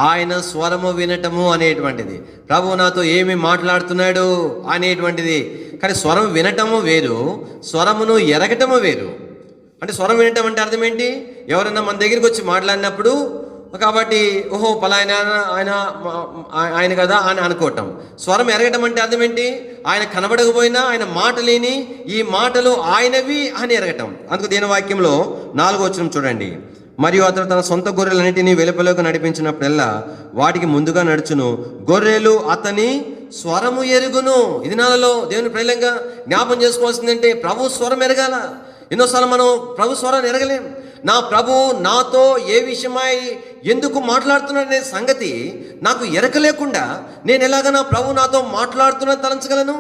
ఆయన స్వరము వినటము అనేటువంటిది. ప్రభు నాతో ఏమి మాట్లాడుతున్నాడు అనేటువంటిది. కానీ స్వరం వినటము వేరు, స్వరమును ఎరగటము వేరు. అంటే స్వరం వినటం అంటే అర్థం ఏంటి? ఎవరైనా మన దగ్గరికి వచ్చి మాట్లాడినప్పుడు కాబట్టి ఓహో పలాయన ఆయన కదా అని అనుకోవటం. స్వరం ఎరగటం అంటే అర్థం ఏంటి? ఆయన కనబడకపోయినా ఆయన మాటలేని ఈ మాటలు ఆయనవి అని ఎరగటం. అందుకు దీని వాక్యంలో 4వ వచనం చూడండి. మరియు అతను తన సొంత గొర్రెలన్నిటినీ వెలుపలోకి నడిపించినప్పుడల్లా వాటికి ముందుగా నడుచును, గొర్రెలు అతని స్వరము ఎరుగును. ఇది నాలలో దేవుని ప్రేలంగా జ్ఞాపం చేసుకోవాల్సిందంటే ప్రభు స్వరం ఎరగాల. ఎన్నోసార్లు మనం ప్రభు స్వరాన్ని ఎరగలేం. నా ప్రభు నాతో ఏ విషయమై ఎందుకు మాట్లాడుతున్నాడనే సంగతి నాకు ఎరక లేకుండా నేను ఎలాగ నా ప్రభు నాతో మాట్లాడుతున్నా తలంచగలను?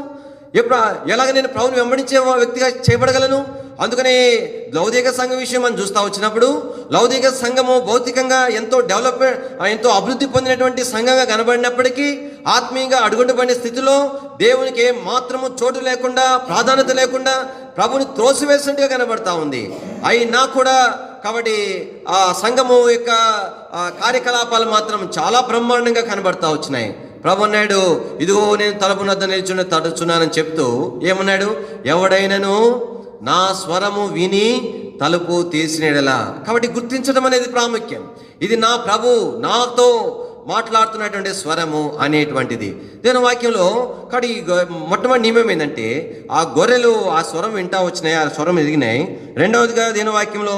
ఎలాగ నేను ప్రభుని వెంబడించే వ్యక్తిగా చేయబడగలను? అందుకని లౌకిక సంఘం విషయం మనం చూస్తూ వచ్చినప్పుడు లౌకిక సంఘము భౌతికంగా ఎంతో ఎంతో అభివృద్ధి పొందినటువంటి సంఘంగా కనబడినప్పటికీ ఆత్మీయంగా అడుగుండబడిన స్థితిలో దేవునికి ఏ మాత్రము చోటు లేకుండా, ప్రాధాన్యత లేకుండా ప్రభుని త్రోసివేసినట్టుగా కనబడతా ఉంది. అయినా కూడా కాబట్టి ఆ సంఘము యొక్క కార్యకలాపాలు మాత్రం చాలా బ్రహ్మాండంగా కనబడతా వచ్చినాయి. ప్రభు అన్నాడు, ఇదిగో నేను తలుపు వద్ద నిల్చుని తడుచున్నానని చెప్తూ ఏమన్నాడు? ఎవడైనను నా స్వరము విని తలుపు తీసినడలా. కాబట్టి గుర్తించడం అనేది ప్రాముఖ్యం. ఇది నా ప్రభు నాతో మాట్లాడుతున్నటువంటి స్వరము అనేటువంటిది. దేని వాక్యంలో కాబట్టి మొట్టమొదటి నియమం ఏంటంటే ఆ గొర్రెలు ఆ స్వరం వింటా వచ్చినాయి, ఆ స్వరం ఎదిగినాయి. రెండవదిగా దేని వాక్యంలో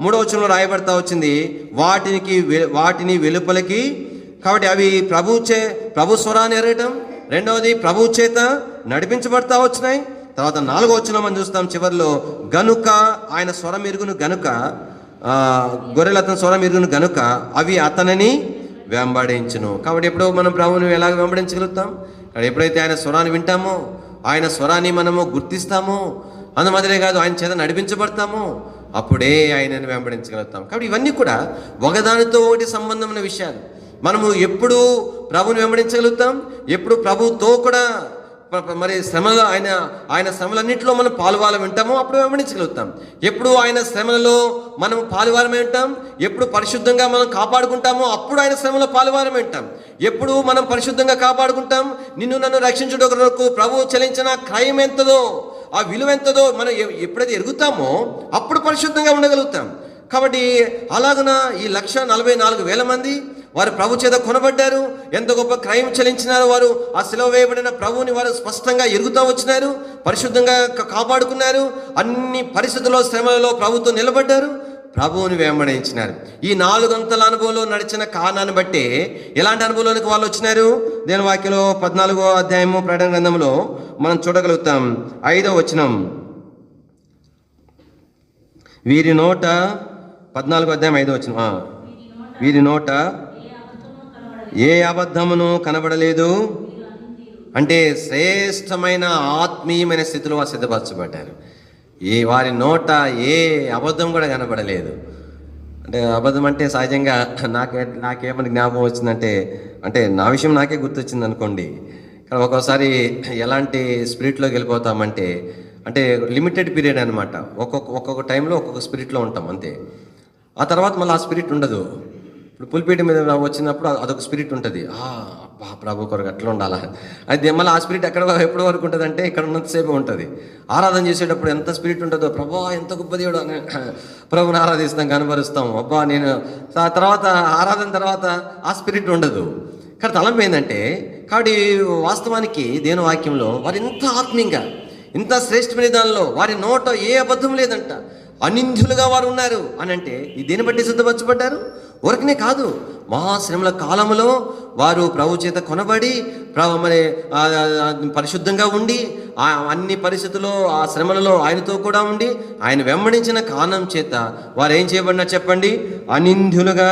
3వ వచనంలో రాయబడతా వచ్చింది, వాటిని వెలుపలికి. కాబట్టి అవి ప్రభు స్వరాన్ని ఎరగటం. రెండవది ప్రభు చేత నడిపించబడతా వచ్చినాయి. తర్వాత 4వ వచనం మనం చూస్తాం చివరిలో, గనుక ఆయన స్వరం ఎరుగును గనుక, గొర్రెలు అతని స్వరం ఎరుగును గనుక అవి అతనిని వెంబడించును. కాబట్టి ఎప్పుడో మనం ప్రభువుని ఎలాగ వెంబడించగలుగుతాం? ఎప్పుడైతే ఆయన స్వరాన్ని వింటామో, ఆయన స్వరాన్ని మనము గుర్తిస్తామో, అందుమాదిరే కాదు ఆయన చేత నడిపించబడతామో, అప్పుడే ఆయనని వెంబడించగలుగుతాం. కాబట్టి ఇవన్నీ కూడా ఒకదానితో ఒకటి సంబంధమైన విషయాలు. మనము ఎప్పుడు ప్రభుని వెంబడించగలుగుతాం, ఎప్పుడు ప్రభుతో కూడా మరి శ్రమలో ఆయన శ్రమలన్నింటిలో మనం పాలువారం వింటామో అప్పుడు వెంబడించగలుగుతాం. ఎప్పుడు ఆయన శ్రమలలో మనం పాలువారమై ఉంటాం, ఎప్పుడు పరిశుద్ధంగా మనం కాపాడుకుంటామో అప్పుడు ఆయన శ్రమలో పాలువారమై ఉంటాం. ఎప్పుడు మనం పరిశుద్ధంగా కాపాడుకుంటాం, నిన్ను నన్ను రక్షించుట కొరకు ప్రభువు చెల్లించిన క్రయం ఎంతదో, ఆ విలువ ఎంతదో మనం ఎప్పుడైతే ఎరుగుతామో అప్పుడు పరిశుద్ధంగా ఉండగలుగుతాం. కాబట్టి అలాగున ఈ 1,44,000 మంది వారు ప్రభు చేత కొనబడ్డారు. ఎంత గొప్ప క్రయం చెల్లించినారు వారు. ఆ సిలువ వేయబడిన ప్రభువుని వారు స్పష్టంగా ఎరుగుతూ వచ్చినారు, పరిశుద్ధంగా కాపాడుకున్నారు. అన్ని పరిస్థితుల్లో శ్రమలలో ప్రభుతో నిలబడ్డారు, ప్రభువుని వెంబడించినారు. ఈ 4 అంతల అనుభవంలో నడిచిన కారణాన్ని బట్టి ఎలాంటి అనుభవంలోనికి వాళ్ళు వచ్చినారు? దేవుని వాక్యంలో 14వ అధ్యాయము ప్రకటన గ్రంథంలో మనం చూడగలుగుతాం. 5వ వచనం, వీరి నోట 14వ అధ్యాయం 5వ వచనం, వీరి నోట ఏ అబద్ధమును కనబడలేదు. అంటే శ్రేష్టమైన ఆత్మీయమైన స్థితిలో వారు సిద్ధపరచబడ్డారు. వారి నోట ఏ అబద్ధం కూడా కనబడలేదు. అంటే అబద్ధం అంటే సహజంగా నాకేమని జ్ఞాపకం వచ్చిందంటే, అంటే నా విషయం నాకే గుర్తొచ్చింది అనుకోండి. కానీ ఒక్కోసారి ఎలాంటి స్పిరిట్లోకి వెళ్ళిపోతామంటే, అంటే లిమిటెడ్ పీరియడ్ అనమాట. ఒక్కొక్క టైంలో ఒక్కొక్క స్పిరిట్లో ఉంటాం అంతే. ఆ తర్వాత మళ్ళీ ఆ స్పిరిట్ ఉండదు. ఇప్పుడు పులిపీట మీద వచ్చినప్పుడు అదొక స్పిరిట్ ఉంటుంది, ప్రభు కొరకు అట్లా ఉండాలా. అయితే మళ్ళీ ఆ స్పిరిట్ ఎప్పటి వరకు ఉంటుంది అంటే ఇక్కడ ఉన్నంతసేపు ఉంటుంది. ఆరాధన చేసేటప్పుడు ఎంత స్పిరిట్ ఉంటుందో, ప్రభా ఎంత గొప్ప దేవుడు అని ప్రభుని ఆరాధిస్తాం, కనబరుస్తాం. అబ్బా నేను తర్వాత ఆరాధన తర్వాత ఆ స్పిరిట్ ఉండదు. కానీ తలంపు ఏంటంటే, కాబట్టి వాస్తవానికి దేవుని వాక్యంలో వారు ఇంత ఆత్మీయంగా, ఇంత శ్రేష్టమైన దానిలో వారి నోట ఏ అబద్ధం లేదంట. అనింద్యులుగా వారు ఉన్నారు అని అంటే ఈ దేని బట్టి సిద్ధపరచబడ్డారు? ఊరకనే కాదు, మహాశ్రమల కాలంలో వారు ప్రభు చేత కొనబడి మరి పరిశుద్ధంగా ఉండి అన్ని పరిస్థితుల్లో ఆ శ్రమలలో ఆయనతో కూడా ఉండి ఆయన వెంబడించిన కారణం చేత వారు ఏం చేయబడినా చెప్పండి? అనింద్యులుగా,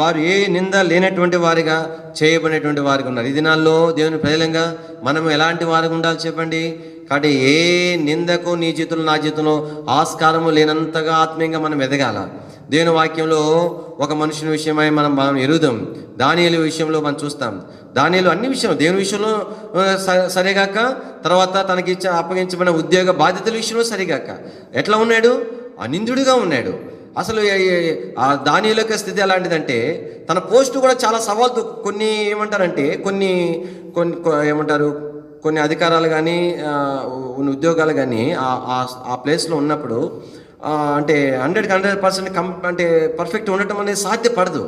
వారు ఏ నింద లేనటువంటి వారిగా చేయబడినటువంటి వారికి ఉన్నారు. ఈ దినాల్లో దేవుని ప్రజలంగా మనం ఎలాంటి వారికి ఉండాలి చెప్పండి? కాబట్టి ఏ నిందకు నీ జీవితంలో నా జీవితంలో ఆస్కారము లేనంతగా ఆత్మీయంగా మనం ఎదగాల. దేవుని వాక్యంలో ఒక మనుషుని విషయమై మనం ఎరుగుదాం. దానియేలు విషయంలో మనం చూస్తాం. దానియేలు అన్ని విషయంలో, దేవుని విషయంలో సరిగాక, తర్వాత తనకి అప్పగించబడిన ఉద్యోగ బాధ్యతల విషయంలో సరిగాక ఎట్లా ఉన్నాడు? అనింద్యుడిగా ఉన్నాడు. అసలు ఆ దానియేలు యొక్క స్థితి ఎలాంటిదంటే, తన పోస్టు కూడా చాలా సవాల్తో, కొన్ని ఏమంటారంటే కొన్ని ఏమంటారు, కొన్ని అధికారాలు కానీ ఉద్యోగాలు కానీ ఆ ప్లేస్లో ఉన్నప్పుడు అంటే 100% అంటే పర్ఫెక్ట్ ఉండటం అనేది సాధ్యపడదు.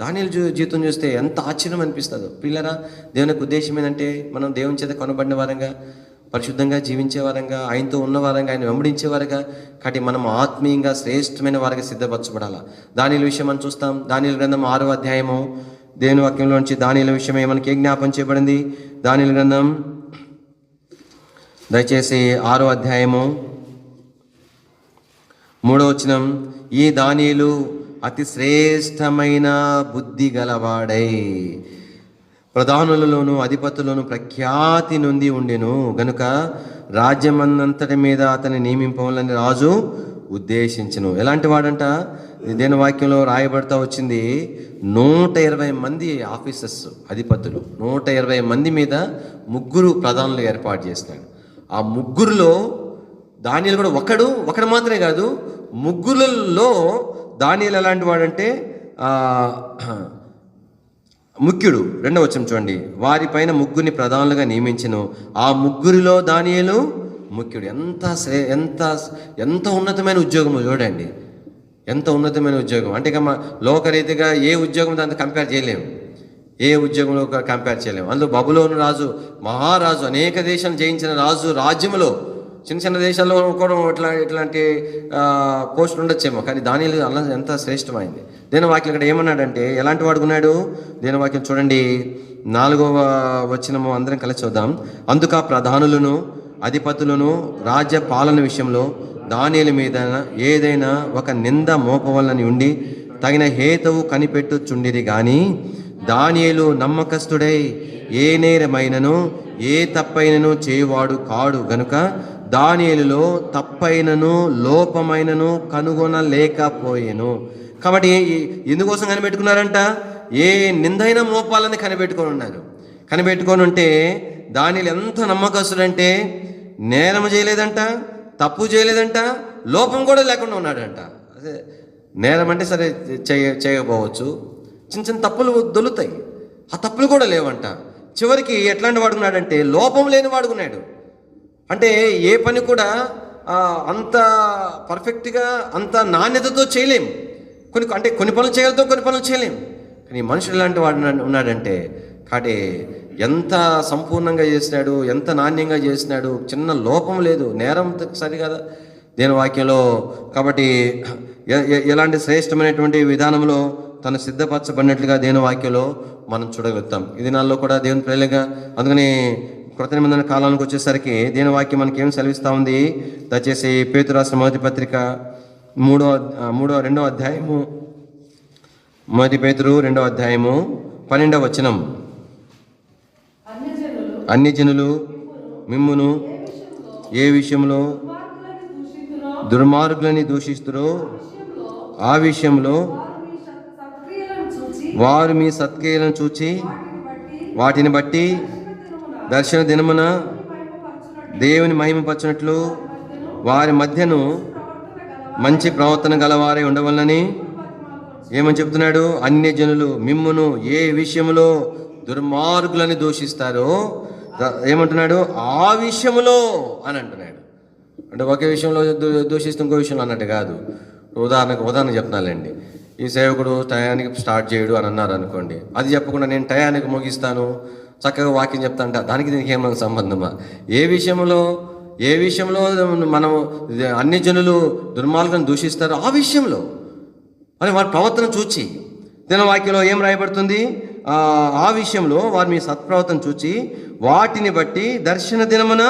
దానియేలు జీవితం చూస్తే ఎంత ఆశ్చర్యం అనిపిస్తుందో. పిల్లరా, దేవునికి ఉద్దేశం ఏంటంటే మనం దేవుని చేత కొనబడిన వారంగా, పరిశుద్ధంగా జీవించే వారంగా, ఆయనతో ఉన్న వారంగా, ఆయన వెంబడించేవారుగా, కాబట్టి మనం ఆత్మీయంగా శ్రేష్టమైన వారికి సిద్ధపరచబడాలి. దానియేలు విషయం మనం చూస్తాం. దానియేలు గ్రంథం 6వ అధ్యాయము దేవుని వాక్యంలోంచి దానియేలు విషయమే మనకి జ్ఞాపం చేయబడింది. దానియేలు గ్రంథం దయచేసి 6వ అధ్యాయము 3వ వచనం, ఈ దానియేలు అతి శ్రేష్టమైన బుద్ధి గలవాడై ప్రధానులలోను అధిపతులను ప్రఖ్యాతి నొంది ఉండెను గనుక రాజ్యమంతటి మీద అతన్ని నియమింపవాలని రాజు ఉద్దేశించెను. ఎలాంటి వాడంట? దేని వాక్యంలో రాయబడతా వచ్చింది, 120 మంది ఆఫీసర్స్, అధిపతులు, 120 మంది మీద 3 ప్రధానులు ఏర్పాటు చేసినాడు. ఆ 3లో దానియేలు కూడా ఒకడు మాత్రమే కాదు, 3లో దానియేలు ఎలాంటి వాడంటే ముఖ్యుడు. 2వ వచనం చూడండి, వారిపైన 3 ప్రధానులుగా నియమించెను. ఆ 3లో దానియేలు ముఖ్యుడు. ఎంత ఉన్నతమైన ఉద్యోగం చూడండి, ఎంత ఉన్నతమైన ఉద్యోగం. అంటే ఇక లోకరీతిగా ఏ ఉద్యోగం దాంతో కంపేర్ చేయలేము, ఏ ఉద్యోగంలో కంపేర్ చేయలేము. అందులో బబులోను రాజు, మహారాజు, అనేక దేశాలు జయించిన రాజు రాజ్యంలో చిన్న దేశాల్లో కూడా ఇట్లాంటి పోస్టులు ఉండొచ్చేమో, కానీ దానియేలు అలా ఎంత శ్రేష్టమైంది. దేని వాక్యం ఇక్కడ ఏమన్నాడంటే, ఎలాంటి వాడుకున్నాడు? దేని వాక్యం చూడండి, 4వ వచనము అందరం కలిసి చూద్దాం. అందుకు ఆ ప్రధానులను అధిపతులను రాజ్య పాలన విషయంలో దానియేలు మీద ఏదైనా ఒక నింద మోపవలని ఉండి తగిన హేతువు కనిపెట్టుచుండిరి గాని దానియేలు నమ్మకస్తుడై ఏ నేరమైనను ఏ తప్పైనను చేయువాడు కాడు గనుక దానియేలులో తప్పైనను లోపమైనను కనుగొనలేకపోయెను. కాబట్టి ఎందుకోసం కనిపెట్టుకున్నారంట? ఏ నిందైన మోపాలని కనిపెట్టుకొని ఉన్నారు. కనిపెట్టుకొని ఉంటే దానియేలు ఎంత నమ్మకస్తుడంటే నేరం చేయలేదంట, తప్పు చేయలేదంట, లోపం కూడా లేకుండా ఉన్నాడంట. అదే నేరం అంటే సరే చేయకపోవచ్చు, చిన్న చిన్న తప్పులు దొలుతాయి, ఆ తప్పులు కూడా లేవంట. చివరికి ఎట్లాంటి వాడుకున్నాడంటే లోపం లేని వాడుకున్నాడు. అంటే ఏ పని కూడా అంత పర్ఫెక్ట్గా అంత నాణ్యతతో చేయలేం. కొన్ని పనులు చేయగలుగుతాం, కొన్ని పనులు చేయలేం. కానీ మనుషులు ఎలాంటి వాడు ఉన్నాడంటే కాబట్టి ఎంత సంపూర్ణంగా చేసినాడు, ఎంత నాణ్యంగా చేసినాడు, చిన్న లోపం లేదు, నేరం సరిగదా దేని వాక్యంలో. కాబట్టి ఎలాంటి శ్రేష్టమైనటువంటి విధానంలో తను సిద్ధపరచబడినట్లుగా దేవుని వాక్యంలో మనం చూడగలుగుతాం. ఈ దినాల్లో కూడా దేవుని ప్రేరణగా. అందుకని కృత నిబంధన కాలానికి వచ్చేసరికి దేవుని వాక్యం మనకి ఏం సెలవిస్తూ ఉంది? దయచేసి పేతురు రాసిన మొదటి పత్రిక 2వ అధ్యాయము, మొదటి పేతురు 2వ అధ్యాయము 12వ వచనం. అన్ని జనులు మిమ్మును ఏ విషయంలో దుర్మార్గులని దూషిస్తురో ఆ విషయంలో వారు మీ సత్క్రియలను చూచి వాటిని బట్టి దర్శన దినమున దేవుని మహిమపరచునట్లు వారి మధ్యను మంచి ప్రవర్తన గలవారై ఉండవలనని ఏమని చెప్తున్నాడు? అన్య జనులు మిమ్మును ఏ విషయంలో దుర్మార్గులని దూషిస్తారో ఏమంటున్నాడు? ఆ విషయంలో అని అంటున్నాడు. అంటే ఒకే విషయంలో దూషిస్తూ ఇంకో విషయంలో అన్నట్టు కాదు. ఉదాహరణ చెప్తున్నానండి. ఈ సేవకుడు టయానికి స్టార్ట్ చేయడు అని అన్నారు అనుకోండి, అది చెప్పకుండా నేను టయానికి ముగిస్తాను, చక్కగా వాక్యం చెప్తా అంటే దానికి దీనికి ఏమైనా సంబంధమా? ఏ విషయంలో మనం అన్ని జనులు దుర్మార్గం దూషిస్తారో ఆ విషయంలో మరి వారి ప్రవర్తన చూచి దీని వాక్యంలో ఏం రాయబడుతుంది? ఆ విషయంలో వారు మీ సత్ప్రవర్తన చూచి వాటిని బట్టి దర్శన దినమున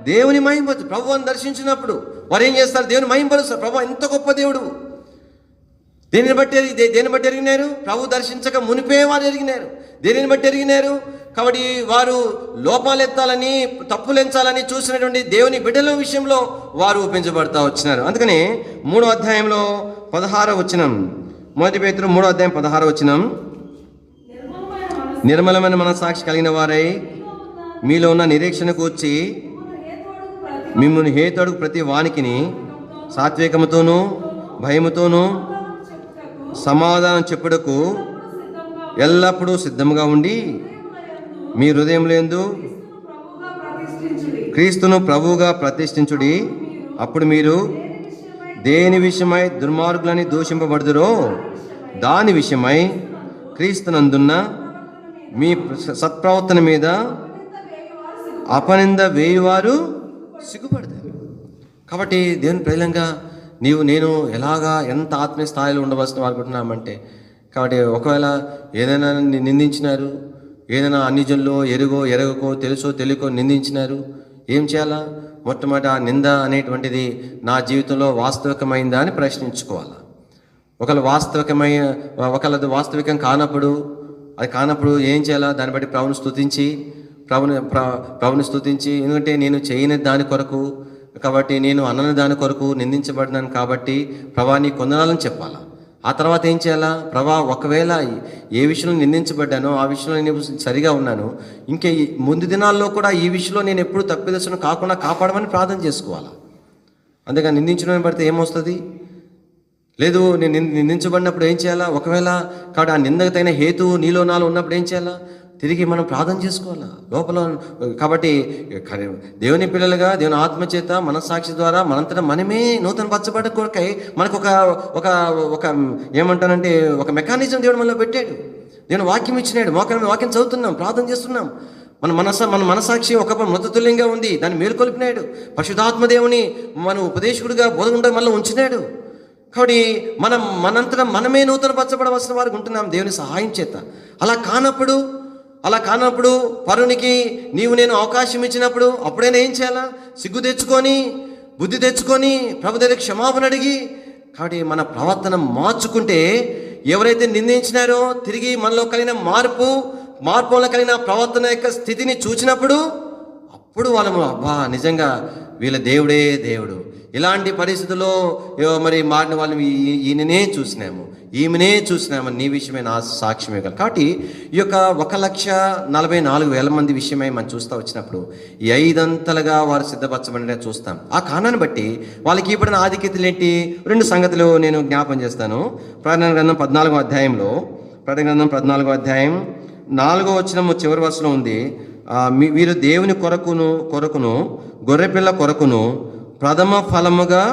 దేవుని మహింపరచు. ప్రభువుని దర్శించినప్పుడు వారు ఏం చేస్తారు? దేవుని మహింపరుస్తారు. ప్రభు ఎంత గొప్ప దేవుడు. దేనిని బట్టి ఎరిగినారు? ప్రభు దర్శించక మునిపే వారు ఎరిగినారు. దేనిని బట్టి ఎరిగినారు? కాబట్టి వారు లోపాలు ఎత్తాలని, తప్పులు ఎంచాలని చూసినటువంటి దేవుని బిడ్డల విషయంలో వారు పెంచబడతా వచ్చినారు. అందుకని 3వ అధ్యాయంలో 16వ వచనం, మొదటి పేతురు 3వ అధ్యాయం 16వ వచనం, నిర్మలమైన మనస్సాక్షి కలిగిన వారై మీలో ఉన్న నిరీక్షణకు వచ్చి మిమ్మల్ని హేతుడు ప్రతి వానికిని సాత్వికముతోనూ భయముతోనూ సమాధానం చెప్పుటకు ఎల్లప్పుడూ సిద్ధంగా ఉండి మీ హృదయంలో యందు క్రీస్తును ప్రభువుగా ప్రతిష్ఠించుడి. అప్పుడు మీరు దేని విషయమై దుర్మార్గులని దూషింపబడుదురో దాని విషయమై క్రీస్తునందున్న మీ సత్ప్రవర్తన మీద అపనింద వేయువారు సిగ్గుపడతారు. కాబట్టి దేవుని ప్రేలంగా నేను ఎలాగా ఎంత ఆత్మీయ స్థాయిలో ఉండవలసిన అనుకుంటున్నామంటే, కాబట్టి ఒకవేళ ఏదైనా నిందించినారు, ఏదైనా అన్ని జనులు ఎరగకో తెలుసో తెలియకో నిందించినారు, ఏం చేయాలా? మొట్టమొదటి ఆ నింద అనేటువంటిది నా జీవితంలో వాస్తవికమైందా అని ప్రశ్నించుకోవాలా. ఒకళ్ళది వాస్తవికం కానప్పుడు ఏం చేయాలా? దాన్ని బట్టి ప్రభుని స్తుతించి ఎందుకంటే నేను చేయని దాని కొరకు, కాబట్టి నేను అన్నని దాని కొరకు నిందించబడినాను కాబట్టి ప్రభా నీ కొందనాలని చెప్పాలా. ఆ తర్వాత ఏం చేయాలా? ప్రభా ఒకవేళ ఏ విషయంలో నిందించబడ్డానో ఆ విషయంలో నేను సరిగా ఉన్నాను, ఇంకా ముందు దినాల్లో కూడా ఈ విషయంలో నేను ఎప్పుడు తప్పిదర్శనం కాకుండా కాపాడమని ప్రార్థన చేసుకోవాలా. అందుకని నిందించడం పడితే ఏమొస్తుంది? లేదు, నేను నిందించబడినప్పుడు ఏం చేయాలా? ఒకవేళ కాబట్టి ఆ నిందకు తగిన హేతువు నీలో నాలో ఉన్నప్పుడు ఏం చేయాలా? తిరిగి మనం ప్రార్థన చేసుకోవాలా లోపల. కాబట్టి దేవుని పిల్లలుగా దేవుని ఆత్మచేత మనస్సాక్షి ద్వారా మనంతటా మనమే నూతన పరచబడ్డ కొరకై మనకు ఒక ఏమంటానంటే ఒక మెకానిజం దేవుడు మనలో పెట్టాడు. దేవుని వాక్యం ఇచ్చినాడు. వాక్యం చదువుతున్నాం, ప్రార్థన చేస్తున్నాం. మన మనసాక్షి ఒక మృతతుల్యంగా ఉంది, దాన్ని మేలుకొల్పినాడు. పరిశుద్ధాత్మ దేవుని మన ఉపదేశకుడిగా బోధకుండా మనలో ఉంచినాడు. కాబట్టి మనంతటా మనమే నూతన పరచబడవలసిన వారికి ఉంటున్నాం దేవుని సహాయం చేత. అలా కానప్పుడు అలా కానప్పుడు పరునికి నీవు నేను అవకాశం ఇచ్చినప్పుడు అప్పుడైనా ఏం చేయాలా? సిగ్గు తెచ్చుకొని, బుద్ధి తెచ్చుకొని ప్రభు దగ్గర క్షమాపణ అడిగి, కాబట్టి మన ప్రవర్తన మార్చుకుంటే ఎవరైతే నిందించినారో తిరిగి మనలో కలిగిన మార్పులో కలిగిన ప్రవర్తన యొక్క స్థితిని చూచినప్పుడు అప్పుడు వాళ్ళము అబ్బా నిజంగా వీళ్ళ దేవుడే దేవుడు, ఇలాంటి పరిస్థితుల్లో మరి మారిన వాళ్ళని ఈయననే చూసినాము, ఈమెనే చూసినాము, నీ విషయమే నా సాక్ష్యమే కదా. కాబట్టి ఈ యొక్క 1,44,000 మంది విషయమై మనం చూస్తూ వచ్చినప్పుడు ఈ 5 అంతలుగా వారు సిద్ధపరచబడిన చూస్తాం. ఆ కారణాన్ని బట్టి వాళ్ళకి ఇప్పుడున్న ఆధిక్యతలు ఏంటి? 2 సంగతులు నేను జ్ఞాపం చేస్తాను. ప్రకటన గ్రంథం 14వ అధ్యాయంలో, ప్రకటన గ్రంథం 14వ అధ్యాయం 4వ వచనం చివరి వరుసలో ఉంది, వీరు దేవుని కొరకును గొర్రెపిల్ల కొరకును ప్రథమ ఫలముగా